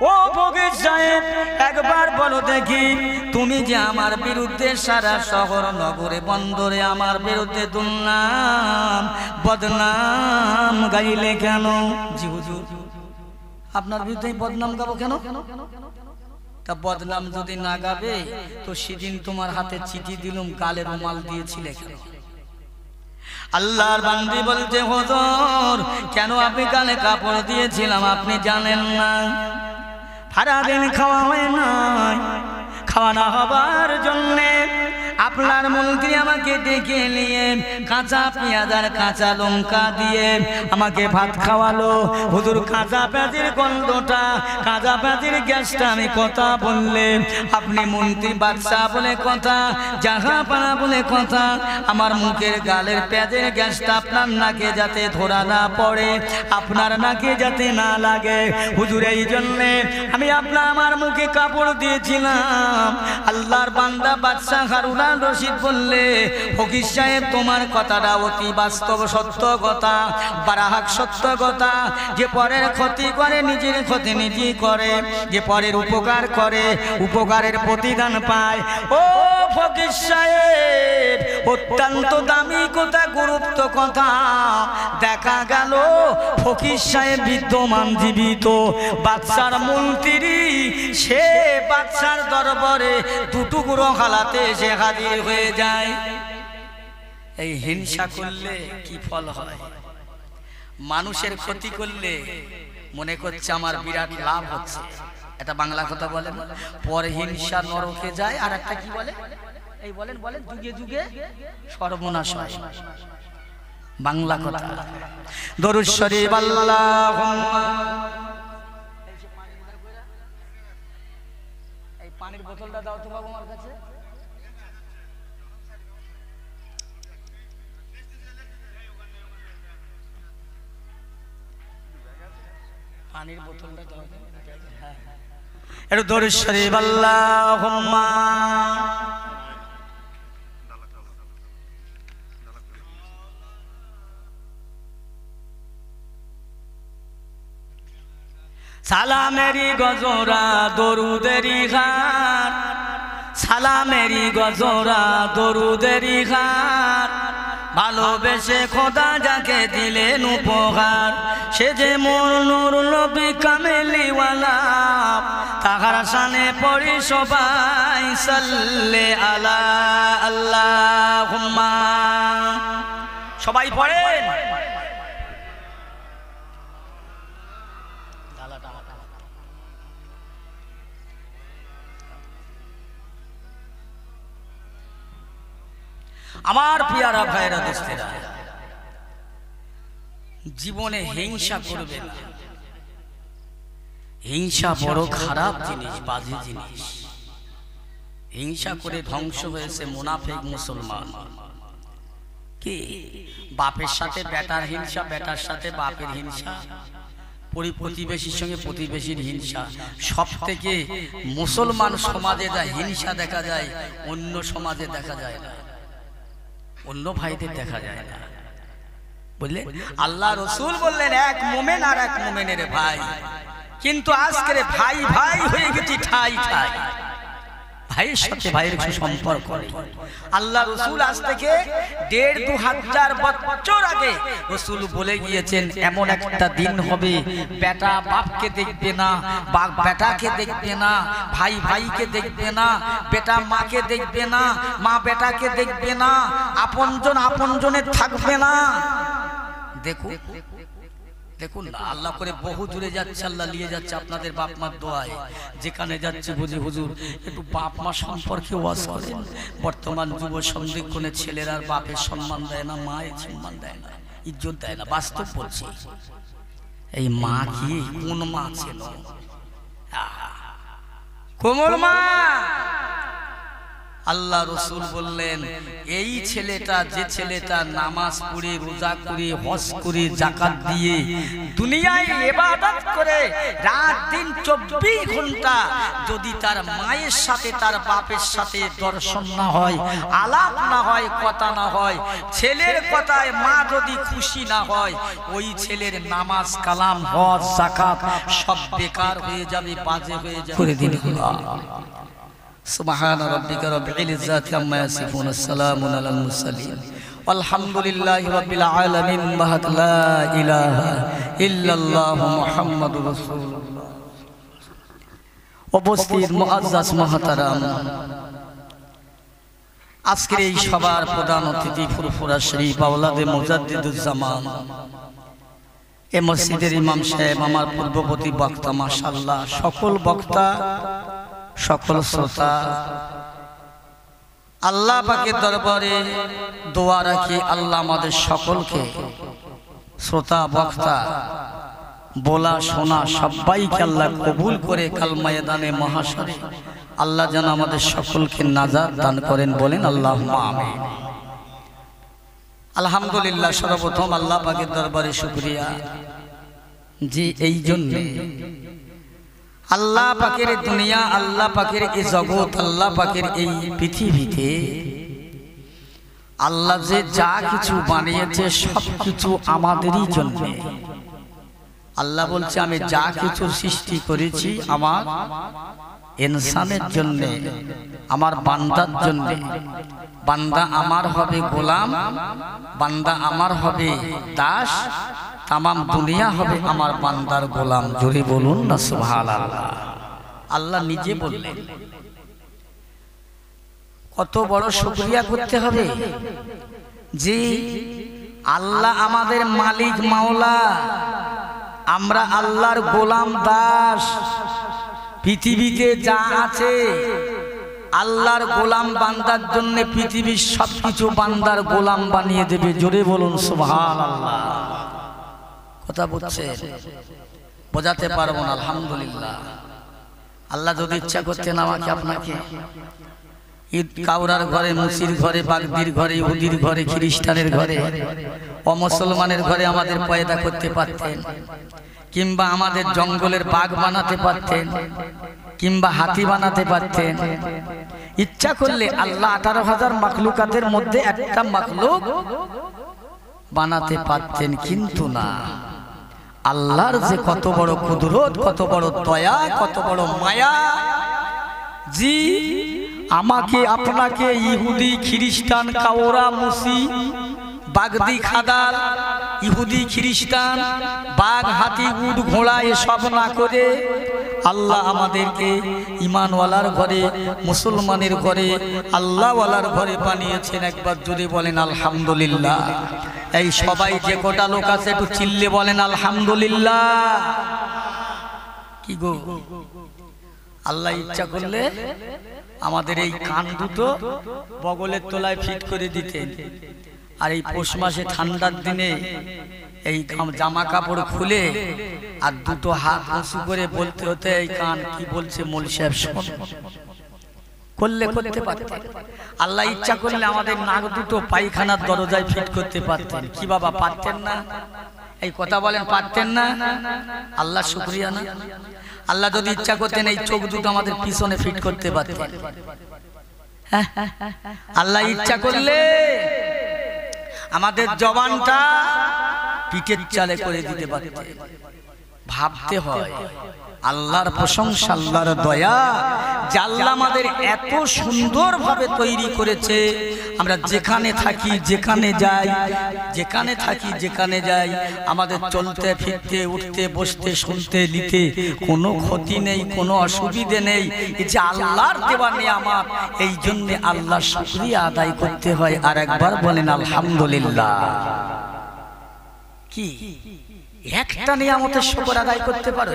ও ফকির সাহেব একবার বলো দেখি, তুমি যে আমার বিরুদ্ধে সারা শহর নগরে বন্দরে আমার বিরুদ্ধে দুর্নাম বদনাম গাইলে কেন? জি হুজুর আপনার বিরুদ্ধে বদনাম গাবো কেন? তা বদনাম যদি না গাবে তো সেদিন তোমার হাতে চিঠি দিলুম গালে রুমাল দিয়েছিলে কেন? আল্লাহর বান্দি বলছে হুজুর কেন আপনি গালে কাপড় দিয়েছিলাম আপনি জানেন না? সারাদিন খাওয়া হয় নাই, খাওয়া না হবার জন্যে আপনার মন্ত্রী আমাকে ডেকে নিয়ে কাঁচা পেঁয়াজ আর কাঁচা লঙ্কা দিয়ে আমাকে ভাত খাওয়ালো। হুজুর কাঁচা পেঁয়াজের গন্ধটা, কাঁচা পেঁয়াজের গ্যাসটা আমি কথা বললে আপনি মন্ত্রী বাদশাহ বলে কথা, জাহাপানা বলে কথা, আমার মুখের গালের পেঁয়াজের গ্যাসটা আপনার নাকে যাতে ধরা না পড়ে, আপনার নাকে যাতে না লাগে হুজুর এই জন্যে আমি আমার মুখে কাপড় দিয়েছিলাম। আল্লাহর বান্দা বাদশাহ হারুন রশিদ বললে ফকির সাহেব তোমার কথাটা অতি বাস্তব সত্য কথা, বারাহাক সত্য কথা, যে পরের ক্ষতি করে নিজের ক্ষতি নিজেই করে, যে পরের উপকার করে উপকারের প্রতিদান পায়। ও ফকির সাহেব অত্যন্ত দামি কথা, গুরুত্ব কথা। দেখা গেল ফকির সাহেব বিদ্যমান জীবিত, বাদশার মন্ত্রী সে বাদশার দরবারে দুটুকরো হালাতে এসে হাজির হয়ে যায়। এই হিংসা করলে কি ফল হয়? মানুষের ক্ষতি করলে মনে করছে আমার বিরাট লাভ হচ্ছে, এটা বাংলা কথা বলেন। পরে হিংসা নরকে যায়, আর একটা কি বলে এই বলেন বলেন যুগে যুগে সর্বনাশ হয়, বাংলা কথা। দরুদ শরীফ আল্লাহুম্মা। এই পানির বোতলটা দাও তো বাবু আমার কাছে। পানির বোতলটা দাও। হ্যাঁ একটু দরুদ শরীফ আল্লাহুম্মা। সালামেরি গজরা দরুদেরি ঘাট, সালামেরি গজরা দরুদেরি ঘাট, ভালোবেসে খোদা যাকে দিলেন উপহার, সে যে মোর নূর নবী কামেলিওয়ালা, তাহার শানে পড়ি সবাই সাল্লে আলা আল্লাহুম্মা। সবাই পড়েন। আমার পিয়ারা ভাইরা দোস্তেরা, জীবনে হিংসা করবে না। হিংসা বড় খারাপ জিনিস, বাজে জিনিস। হিংসা করে ধ্বংস হয়েছে মুনাফিক মুসলমান। কি বাপের সাথে বেটার হিংসা, বেটার সাথে বাপের হিংসা, প্রতিবেশীর সঙ্গে প্রতিবেশীর হিংসা। সব থেকে মুসলমান সমাজে যা হিংসা দেখা যায় অন্য সমাজে দেখা যায় না, অন্য ভাইদের দেখা যায় না। বুঝলে আল্লাহ রসুল বললেন এক মোমেন আর এক মোমেনের ভাই, কিন্তু আজকে ভাই ভাই হয়ে গেছি ঠাই ঠাই। ভাইয়ের সাথে ভাইয়ের সম্পর্ক নেই। আল্লাহ রসুল আজ থেকে ১,৫০০ বছর আগে রসুল বলে গিয়েছেন, এমন একটা দিন হবে বেটা বাপকে দেখবে না, বাপ বেটাকে দেখবে না, ভাই ভাইকে দেখবে না, বেটা মাকে দেখবে না, মা বেটাকে দেখবে না, আপনজন আপনজনের থাকবে না। দেখুন দেখুন না, আল্লাহ করে বহু দূরে যাচ্ছে, আল্লাহ নিয়ে যাচ্ছে আপনাদের বাপ মার দোয়ায়। যেখানে যাচ্ছে বুঝি হুজুর একটু বাপ মা সম্পর্কে ওয়াজ করেন। বর্তমান যুব সন্ধিক্ষণে ছেলেরা বাপের সম্মান দেয় না, মায়ের সম্মান দেয় না, ইজ্জত দেয় না। বাস্তব বলছি, এই মা কি কোন মা ছিল? কোমল মা। আল্লাহ রসুল বললেন, এই ছেলেটা, যে ছেলেটা নামাজ পড়ে, রোজা করে, হজ করে, যাকাত দিয়ে দুনিয়ায় ইবাদত করে রাত দিন 24 ঘন্টা যদি তার মায়ের সাথে তার বাপের সাথে দর্শন না হয়, আলাপ না হয়, কথা না হয়, ছেলের কথায় মা যদি খুশি না হয়, ওই ছেলের নামাজ, কালাম, হজ, যাকাত সব বেকার হয়ে যাবে, বাজে হয়ে যাবে। করে দিন সুবহান রাব্বিকা রাব্বিল ইজ্জাতি আম্মা ইয়াসিফুন, আসসালামু আলাল মুরসালিন, আলহামদুলিল্লাহি রাব্বিল আলামিন, লা ইলাহা ইল্লাল্লাহু মুহাম্মাদুর রাসূলুল্লাহ। উপস্থিত মুআজ্জাজ মুহতারাম, আজকের এই সবার প্রধান অতিথি ফুরফুরা শরীফ আওলাদে মুজাদ্দিদুজ্জামান, এ মসজিদের ইমাম সাহেব, আমার পূর্ববর্তী বক্তা, মাশাআল্লাহ সকল বক্তা, সকল শ্রোতা, আল্লাহ পাকের দরবারে দোয়া রাখি আল্লাহ আমাদের সকলকে, শ্রোতা বক্তা, বলা শোনা সবাইকে আল্লাহ কবুল করে কাল ময়দানে মহাশরে আল্লাহ যেন আমাদের সকলকে নাজাত দান করেন। বলেন আল্লাহুম্মা আমিন। আলহামদুলিল্লাহ, সর্বপ্রথম আল্লাহ পাকের দরবারে শুকরিয়া যে এই জন্য আল্লাহ পাকের দুনিয়া, আল্লাহ পাকের এই জগৎ, আল্লাহ পাকের এই পৃথিবীতে আল্লাহ যে যা কিছু বানিয়েছে সব কিছু আমাদেরই জন্য। আল্লাহ বলছে, আমি যা কিছু সৃষ্টি করেছি আমার ইনসানের জন্য, আমার বান্দার জন্য। বান্দা আমার হবে গোলাম, বান্দা আমার হবে দাস, তামাম দুনিয়া হবে আমার বান্দার গোলাম। জোরে বলুন না সুবহানাল্লাহ। আল্লাহ নিজে বললেন, কত বড় শুকরিয়া করতে হবে যে আল্লাহ আমাদের মালিক, মাওলা, আমরা আল্লাহর গোলাম, দাস। পৃথিবীতে যা আছে আল্লাহর গোলাম বান্দার জন্য পৃথিবীর সবকিছু বান্দার গোলাম বানিয়ে দেবে। জোরে বলুন সুবহানাল্লাহ। কথা বলছে বোঝাতে পারবো না। আলহামদুলিল্লাহ, আল্লাহ যদি ইচ্ছা করতেন আমাকে আপনাকে ঈদ কাউরার ঘরে, মুসির ঘরে, বাগদির ঘরে, ইহুদির ঘরে, খ্রিস্টানের ঘরে, অমুসলমানের ঘরে আমাদের পয়দা করতে পারতেন, কিংবা আমাদের জঙ্গলের বাঘ বানাতে পারতেন, কিংবা হাতি বানাতে পারতেন। ইচ্ছা করলে আল্লাহ 18,000 মাখলুকাতের মধ্যে একটা মাখলুক বানাতে পারতেন, কিন্তু না। আল্লাহর যে কত বড় কুদরত, কত বড় দয়া, কত বড় মায়া, জি আমাকে আপনাকে ইহুদি, খ্রিস্টান, কাওরা, মুসি, বাগদি, খাদাল, ইহুদি, খ্রিস্টান, বাঘ, হাতি, উট, ঘোড়া এসব না করে আল্লাহ আমাদেরকে ইমানওয়ালার ঘরে, মুসলমানের ঘরে, আল্লাহওয়ালার ঘরে বানিয়েছেন। একবার যদি বলেন আলহামদুলিল্লাহ। এই সবাই যে কটা লোক আছে একটু চিল্লে বলেন আলহামদুলিল্লাহ। কি গো, আল্লাহ ইচ্ছা করলে আমাদের এই কান দুটো বগলের তলায় ফিট করে দিতেন, আর এই পৌষ মাসে ঠান্ডার দিনে এই জামা কাপড় খুলে আর দুটো হাত উঁচু করে বলতে হতে, এই কান কি বলছে মৌল সাহেব শোন, করলে করতে পারতেন। আল্লাহ ইচ্ছা করলে আমাদের নাক দুটো পায়খানার দরজায় ফিট করতে পারতেন। কি বাবা, পারতেন না? এই কথা বলেন, পারতেন না? আল্লাহ শুকরিয়া না? আল্লাহ যদি ইচ্ছা করতেন এই চোখ দুটো আমাদের পিছনে ফিট করতে পারতেন। আল্লাহ ইচ্ছা করলে আমাদের জবানটা পিঠের চালে করে দিতে পারতেন। ভাবতে হয় আল্লাহর প্রশংসা, আল্লাহর দয়া যে আল্লাহ আমাদের এত সুন্দরভাবে তৈরি করেছে। আমরা যেখানে থাকি যেখানে যাই, যেখানে থাকি যেখানে যাই, আমাদের চলতে ফিরতে উঠতে বসতে শুনতে নিতে কোনো ক্ষতি নেই, কোনো অসুবিধে নেই। এই যে আল্লাহর দেওয়া নিয়ামত, এই জন্য আল্লাহর শুকরিয়া আদায় করতে হয়। আর একবার বলেন আলহামদুলিল্লাহ। কি একটা নিয়ামতের শুকর আদায় করতে পারো?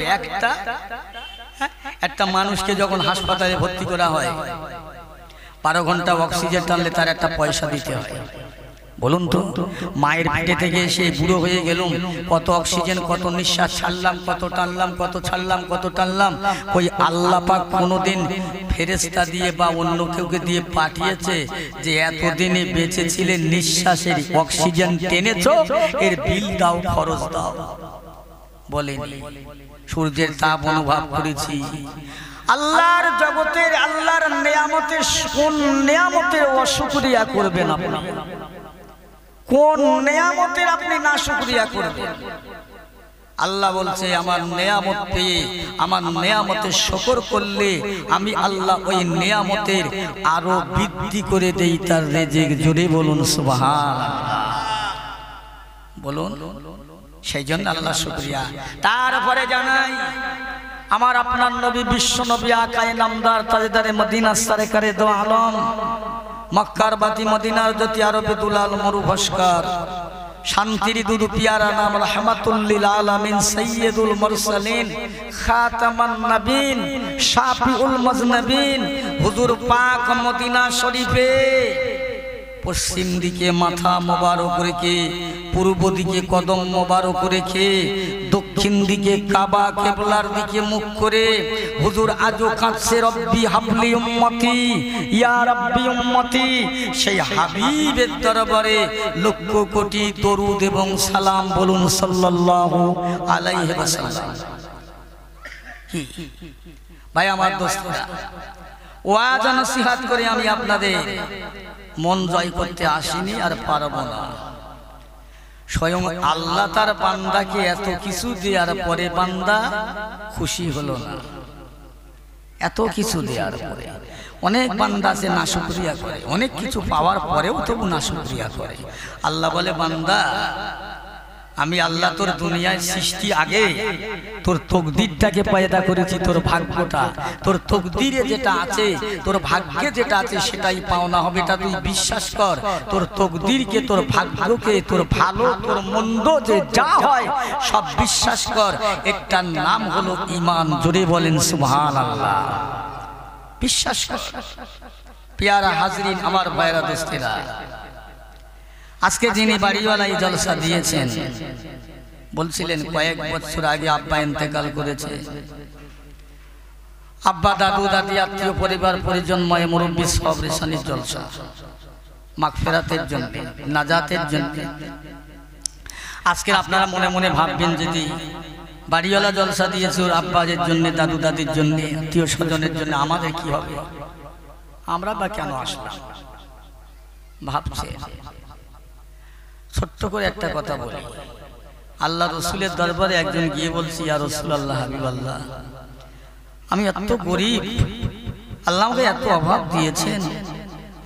একটা মানুষকে যখন হাসপাতালে ভর্তি করা হয়, 12 ঘন্টা অক্সিজেন টানলে তার একটা পয়সা দিতে হয়। বলুন তো, মায়ের পেটে থেকে এসে বুড়ো হয়ে গেলাম, কত অক্সিজেন, কত নিঃশ্বাস ছাড়লাম, কত টানলাম, কত ছাড়লাম, কত টানলাম। ওই আল্লাহ পাক কোনোদিন ফেরেশতা দিয়ে বা অন্য কেউকে দিয়ে পাঠিয়েছে যে এতদিনে বেঁচে ছিলেন, নিঃশ্বাসের অক্সিজেন টেনেছো, এর বিল দাও, খরচ দাও? বলেন। সূর্যের তাপ অনুভব করেছি। আল্লাহর জগতের, আল্লাহর নিয়ামতের, কোন নিয়ামতের অশুকরিয়া করবেন আপনি? কোন নিয়ামতের আপনি না শুকরিয়া করবেন? আল্লাহ বলছে আমার নিয়ামত পেয়ে, আমার নিয়ামতের শুকর করলে আমি আল্লাহ ওই নিয়ামতের আরো বৃদ্ধি করে দেই তার রিজিক। জোরে বলুন সুবহানাল্লাহ। বলুন। সেই জন্য আল্লাহ শুকরিয়া। তারপরে জানাই আমার আপনার নবী, বিশ্ব নবী, আকায়ে নামদার, তাজদারে মদিনা, সরকারে দো আলম, মক্কার বাতি, মদিনার জ্যোতি, আরবে দুলাল, মরু ভাস্কর, শান্তির দুদু পিয়ারা নাম, রাহমাতুল লিল আলামিন, সাইয়্যিদুল মুরসালিন, খাতামান নবীন, শাফিউল মুজনবিন, হুজুর পাক মদিনা শরীফে পশ্চিম দিকে মাথা মোবারক রেখে, পূর্ব দিকে কদম মোবারক রেখে, দক্ষিণ দিকে কাবা কিবলার দিকে মুখ করে হুজুর আজও কাঁদছে, রব্বি হাবলি উম্মতি, ইয়া রাব্বি উম্মতি। সেই হাবিবের দরবারে লক্ষ কোটি দরুদ এবং সালাম বলুন সাল্লাল্লাহু আলাইহি ওয়াসাল্লাম। কি ভাই আমার দোস্তরা, ওয়াজ নসিহত করে আমি আপনাদের মন জয় করতে আসিনি, আর পারবো না। স্বয়ং আল্লাহ তার বান্দাকে এত কিছু দেওয়ার পরে বান্দা খুশি হলো না। এত কিছু দেওয়ার পরে অনেক বান্দা আছে নাশুকরিয়া করে, অনেক কিছু পাওয়ার পরেও তবু নাশুকরিয়া করে। আল্লাহ বলে, বান্দা আমি আল্লাহ তোর দুনিয়ায় সৃষ্টি আগে তোর তকদিরটাকে পয়দা করেছি, তোর ভাগ্যটা, তোর তকদিরে যেটা আছে, তোর ভাগ্যে যেটা আছে সেটাই পাওনা হবে। এটা তুই বিশ্বাস কর। তোর তকদিরকে, তোর ভাগ্যকে, তোর ভালো তোর মন্দ যে যা হয় সব বিশ্বাস কর। একটা নাম হলো ঈমান। জোরে বলেন সুবহানাল্লাহ। বিশ্বাস কর। পেয়ারা হাজরিন, আমার ভাইরা দোস্তেরা, আজকে যিনি বাড়িওয়ালা এই জলসা দিয়েছেন, বলছিলেন কয়েক বছর আগে আব্বা ইন্তেকাল করেছে। আব্বা, দাদু, দাদি, আত্মীয় পরিবার পরিজনময় মুরব্বী সব রেশানির জলসা, মাগফিরাতের জন্য, নাজাতের জন্য। আজকে আপনারা মনে মনে ভাববেন, যদি বাড়িওয়ালা জলসা দিয়েছে ওর আব্বাদের জন্য, দাদু দাদির জন্য, আত্মীয় স্বজনের জন্য, আমাদের কি হবে? আমরা বা কেন আসলাম ভাবছে। ছোট্ট করে একটা কথা বলি। আল্লাহ রসুলের দরবারে একজন গিয়ে বলছি, ইয়া রাসূলুল্লাহ, হাবিবাল্লাহ, আমি এত গরিব, আল্লাহ আমাকে এত অভাব দিয়েছেন,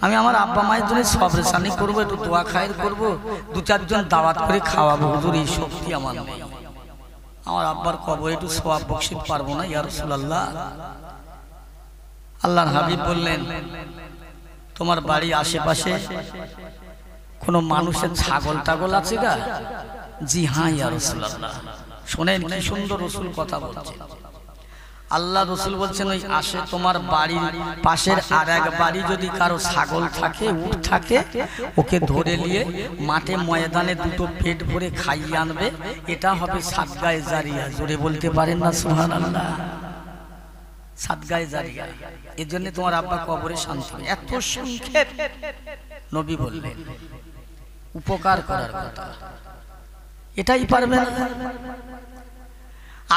আমি আমার আব্বা মায়ের জন্য সবরেশানি করবো, একটু দোয়া খায়ের করবো, 2-4 জন দাওয়াত করে খাওয়াবো, হুজুর এই শক্তি আমার নেই, আমার আব্বার কবরে একটু সওয়াব বকশিতে পারবো না, ইয়া রাসূলুল্লাহ। আল্লাহর হাবিব বললেন, তোমার বাড়ির আশেপাশে কোন মানুষের ছাগল টাগল আছে গা? জি হ্যাঁ ইয়া রাসূলুল্লাহ। শোনেন কি সুন্দর রসুল কথা বলছে। আল্লাহ রসুল বলছেন, ওই আসে তোমার বাড়ির পাশের আর এক বাড়ি যদি কারো ছাগল থাকে, উট থাকে, ওকে ধরে নিয়ে মাঠে ময়দানে 2টো পেট ভরে খাইয়ে আনবে, এটা হবে সাদগায়ে জারিয়া। জোরে বলতে পারেন না সুবহানাল্লাহ? সাদগায়ে জারিয়া। এর জন্য তোমার আব্বা কবরে শান্তি। এত সংক্ষেপ নবী বললেন, উপকার করার কথা, এটাই পারবে না।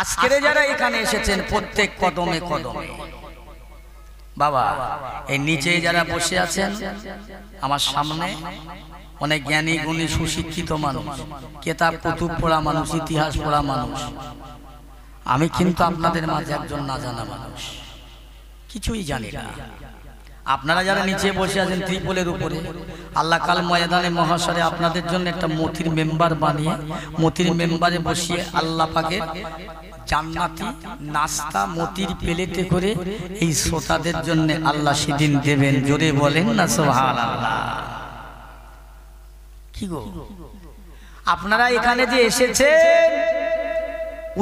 আজকের যারা এখানে এসেছেন প্রত্যেক কদমে কদমে, বাবা এই নিচে যারা বসে আছেন আমার সামনে, অনেক জ্ঞানী গুণী সুশিক্ষিত মানুষ, কেতাব কুতুব পড়া মানুষ, ইতিহাস পড়া মানুষ, আমি কিন্তু আপনাদের মাঝে একজন না জানা মানুষ, কিছুই জানি না। আপনারা যারা নিচে বসে আছেন ত্রিপলের উপরে, আল্লাহ কাল ময়দানে মহাশরে আপনাদের জন্য একটা মতির মেম্বার বানিয়ে মতির মেম্বারে বসিয়ে আল্লাহ পাকের জান্নাতি নাস্তা মতির প্লেটে করে এই শ্রোতাদের জন্য আল্লাহ সেদিন দেবেন। জোরে বলেন না সুবহানাল্লাহ। কি গো, আপনারা এখানে যে এসেছেন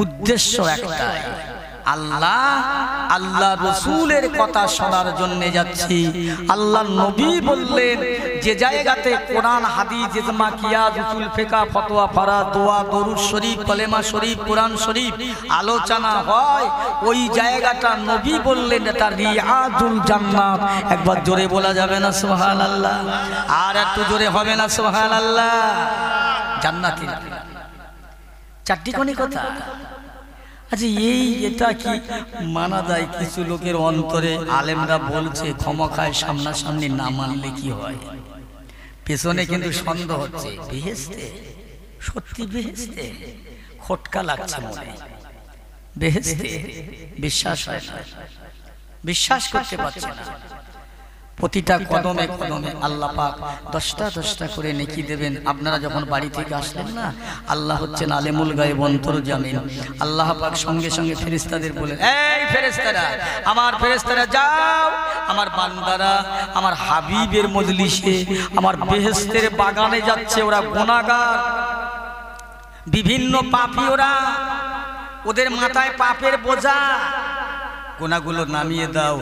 উদ্দেশ্য একটাই, আল্লাহ রসুলের কথা শোনার জন্য যাচ্ছি। আল্লাহ নবী বললেন যে জায়গাতে কোরআন হাদিস ইজমা কিয়াস উসুল ফিকহ ফতোয়া ফারা দোয়া দরুদ শরীফ কলেমা শরীফ কোরআন শরীফ আলোচনা হয়, ওই জায়গাটা নবী বললেন এটা রিয়াদুল জান্নাত। একবার জোরে বলা যাবে না সুবহানাল্লাহ? আর একটু জোরে হবে না সুবহানাল্লাহ? জান্নাতি চারটিখানি কথা। আচ্ছা, এটা কি মানা যায়? কিছু লোকের অন্তরে আলেমরা বলছে ক্ষমতায় সামনাসামনি না মানলে কি হয়, পেছনে কিন্তু সন্দেহ হচ্ছে। বেহেশতে, সত্যি বেহেশতে? খটকা লাগছে মনে। বেহেশতে বিশ্বাস হয় না, বিশ্বাস করতে পারছে না। প্রতিটা কদমে কদমে আল্লাহ পাক 10টা 10টা করে নেকি দেবেন। আপনারা যখন বাড়ি থেকে আসলেন না, আল্লাহ হচ্ছেন আলেমুল গায়েব অন্তর্জামিন। আল্লাহ পাক সঙ্গে সঙ্গে ফেরেশতাদের বলেন, এই ফেরেশতারা, আমার ফেরেশতারা যাও, আমার বান্দারা আমার হাবিবের মজলিসে আমার বেহেশতের বাগানে যাচ্ছে। ওরা গুনাহগার, বিভিন্ন পাপী, ওদের মাথায় পাপের বোঝা, গুনাহগুলো নামিয়ে দাও,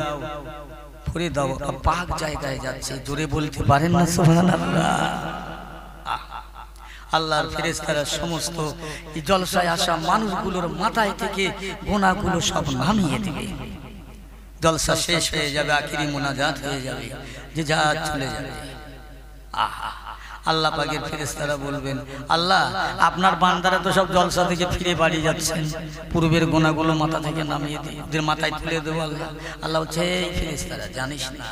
করে দাও, পাক জায়গায় যাচ্ছে। জোরে বলতে পারেন না সুবহানাল্লাহ? আল্লাহর ফেরেশতারা সমস্ত জলসায় আসা মানুষগুলোর মাথায় থেকে গুনাহগুলো সব নামিয়ে দিবে। জলসা শেষ হয়ে যাবে, আখিরি মুনাজাত হয়ে যাবে, যে যা চলে যাবে। আহা, আল্লাহ পাকের ফেরেশতারা বলবেন, আল্লাহ আপনার বান্দারা তো সব জলসা থেকে ফিরে বাড়ি যাচ্ছেন, পূর্বের গুনাহগুলো মাথা থেকে নামিয়ে দিয়ে ওদের মাথায় তুলে দেবো। আল্লাহ বলছে, এই ফেরেশতারা জানিস না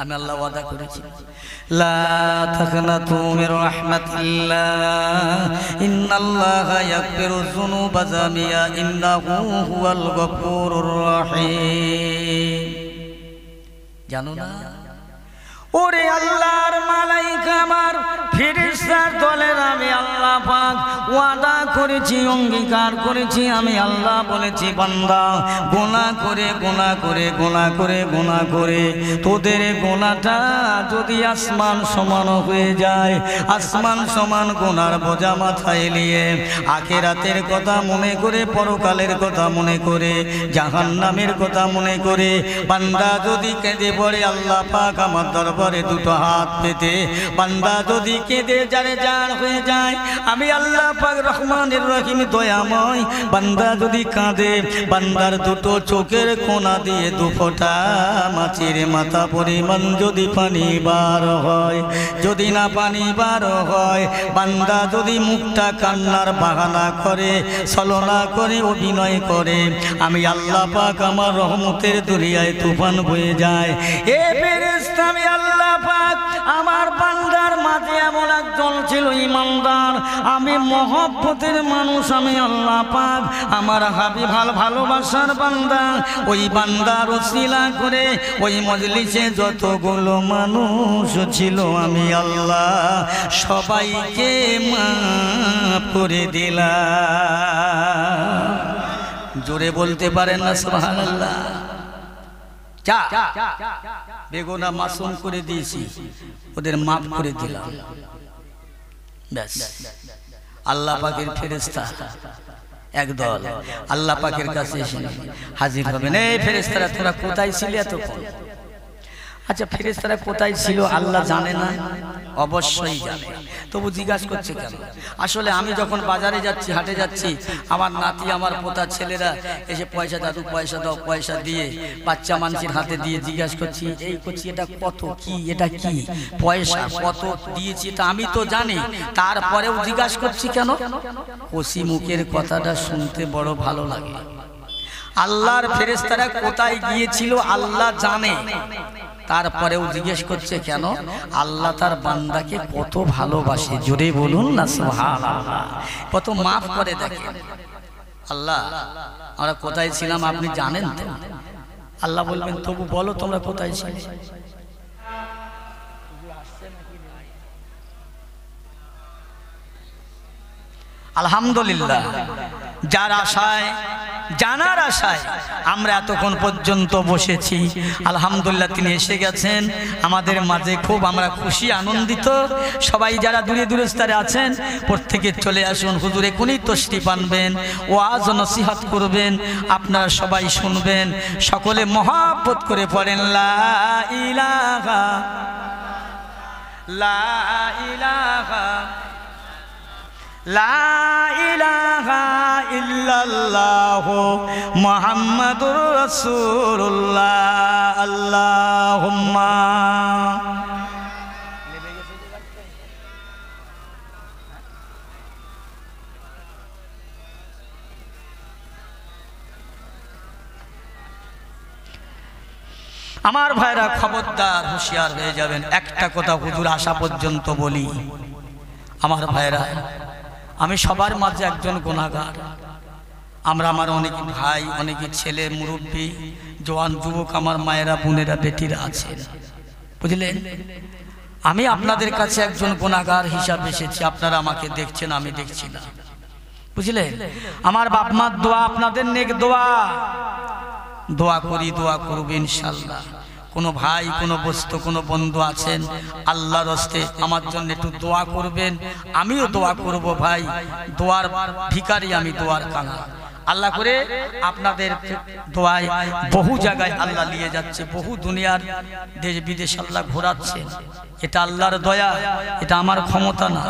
আমি আল্লাহ ওয়াদা করেছি, লা তাকনাতু মির রাহমাতিল্লাহ ইন্নাল্লাহা ইয়াগফিরু যুনুবা জামিয়া ইন্নাহু হুয়াল গফুরুর রহিম। জানো না? ওরে আল্লাহর মালাইকা, আমার ফেরেশতার দলের আমি আল্লাহ পাক ওয়াদা করেছি, অঙ্গীকার করেছি, আমি আল্লাহ বলেছি, বান্দা গুনাহ করে গুনাহ করে গুনাহ করে গুনাহ করে তোদের গুনাহটা যদি আসমান সমান হয়ে যায়, আসমান সমান গুনার বোঝা মাথায় নিয়ে আখিরাতের কথা মনে করে, পরকালের কথা মনে করে, জাহান্নামের কথা মনে করে বান্দা যদি কেঁদে পড়ে, আল্লাহ পাক আমার দরবারে দুটো হাত পেতে বান্দা যদি কেঁদে জারে জার হয়ে যায়, আমি আল্লাহ পাক রহমানের রহিম দয়াময়, বান্দা যদি কাঁদে, বান্দার দুটো চোখের কোনা দিয়ে দু ফোঁটা মাছির মাথা পরিমাণ যদি পানি বার হয়, যদি না পানি বার হয়, বান্দা যদি মুখটা কান্নার বাহানা করে, ছলনা করে, অভিনয় করে, আমি আল্লাহ পাক আমার রহমতের দরিয়ায় তুফান বয়ে যায়। এ ফেরেশতা, আমি আল্লাহ পাক আমার বান্দার মাঝে এমন একজন ছিল ইমানদার, আমি মহব্বতের মানুষ, আমি আল্লাহ পাক আমার হাবিব ভালোবাসার বান্দা, ওই বান্দার ওসিলা করে ওই মজলিসে যতগুলো মানুষ ছিল আমি আল্লাহ সবাইকে মাফ করে দিলাম। জোরে বলতে পারেন না সুবহানাল্লাহ? যা বেগুনা মাসুম করে দিয়েছি, ওদের মাফ করে দিলাম। ব্যাস, আল্লাহ পাকের ফেরেশতা একদল আল্লাহ পাকের কাছে এসে হাজির হবেন। এই ফেরেশতারা তোরা কোথায় ছিলে এতক্ষণ? আচ্ছা, ফেরেশতারা কোথায় ছিল আল্লাহ জানে না? অবশ্যই জানে, তবু জিজ্ঞাসা করছে কেন? আসলে আমি যখন বাজারে যাচ্ছি, হাটে যাচ্ছি, আমার নাতি আমার পোতা ছেলেরা এসে পয়সা দাদু পয়সা দাও, পয়সা দিয়ে বাচ্চা মানুষের হাতে দিয়ে জিজ্ঞাসা করছি, এই করছি, এটা কত, কি এটা কি পয়সা কত দিয়েছি, তা আমি তো জানি, তারপরেও জিজ্ঞাসা করছি কেন? খুশি মুখের কথাটা শুনতে বড় ভালো লাগে। আল্লাহর ফেরেশতারা কোথায় গিয়েছিল আল্লাহ জানে, তারপরেও জিজ্ঞেস করছে কেন? আল্লাহ তার বান্দাকে কত ভালোবাসে, জোরে বলুন না সুবহানাল্লাহ। কত মাফ করে দেখেন, আল্লাহ আমরা কোথায় ছিলাম আপনি জানেন তো? আল্লাহ বলবেন তবু বলো তোমরা কোথায় ছিলে। আলহামদুলিল্লাহ, যার আশায় জানার আশায় আমরা এতক্ষণ পর্যন্ত বসেছি, আলহামদুলিল্লাহ তিনি এসে গেছেন আমাদের মাঝে। খুব আমরা খুশি আনন্দিত। সবাই যারা দূরে দূরে স্তরে আছেন প্রত্যেকে চলে আসুন। হুজুর এখনই তশরিফ আনবেন, ওয়াজ ও নসিহত করবেন, আপনারা সবাই শুনবেন। সকলে মহব্বত করে পড়েন লা ইলাহা লা ইলাহা লা ইলাহা ইল্লাল্লাহু মুহাম্মাদুর রাসূলুল্লাহ। আল্লাহুম্মা আমার ভাইরা খবরদার হুঁশিয়ার হয়ে যাবেন। একটা কথা হুজুর আসা পর্যন্ত বলি, আমার ভাইরা আমি সবার মাঝে একজন গুনাহগার। আমার অনেক ভাই, অনেক ছেলে, মুরব্বী, জওয়ান যুবক, আমার মায়েরা, বোনেরা, বেটিরা আছেন, বুঝলেন? আমি আপনাদের কাছে একজন গুনাহগার হিসাবে এসেছি। আপনারা আমাকে দেখছেন, আমি দেখছি না, বুঝলেন? আমার বাপ মার দোয়া, আপনাদের নেক দোয়া, দোয়া করি, দোয়া করব ইনশাআল্লাহ। কোনো ভাই, কোনো বস্তু, কোনো বন্ধু আছেন আল্লাহর হস্তে আমার জন্য একটু দোয়া করবেন। আমিও দোয়া করব ভাই, দোয়ার ভিখারি আমি, দোয়ার কাঙাল। আল্লাহ করে আপনাদের দোয়ায় বহু জায়গায় আল্লাহ নিয়ে যাচ্ছে, বহু দুনিয়ার দেশ বিদেশ আল্লাহ ঘোরাচ্ছেন। এটা আল্লাহর দয়া, এটা আমার ক্ষমতা না।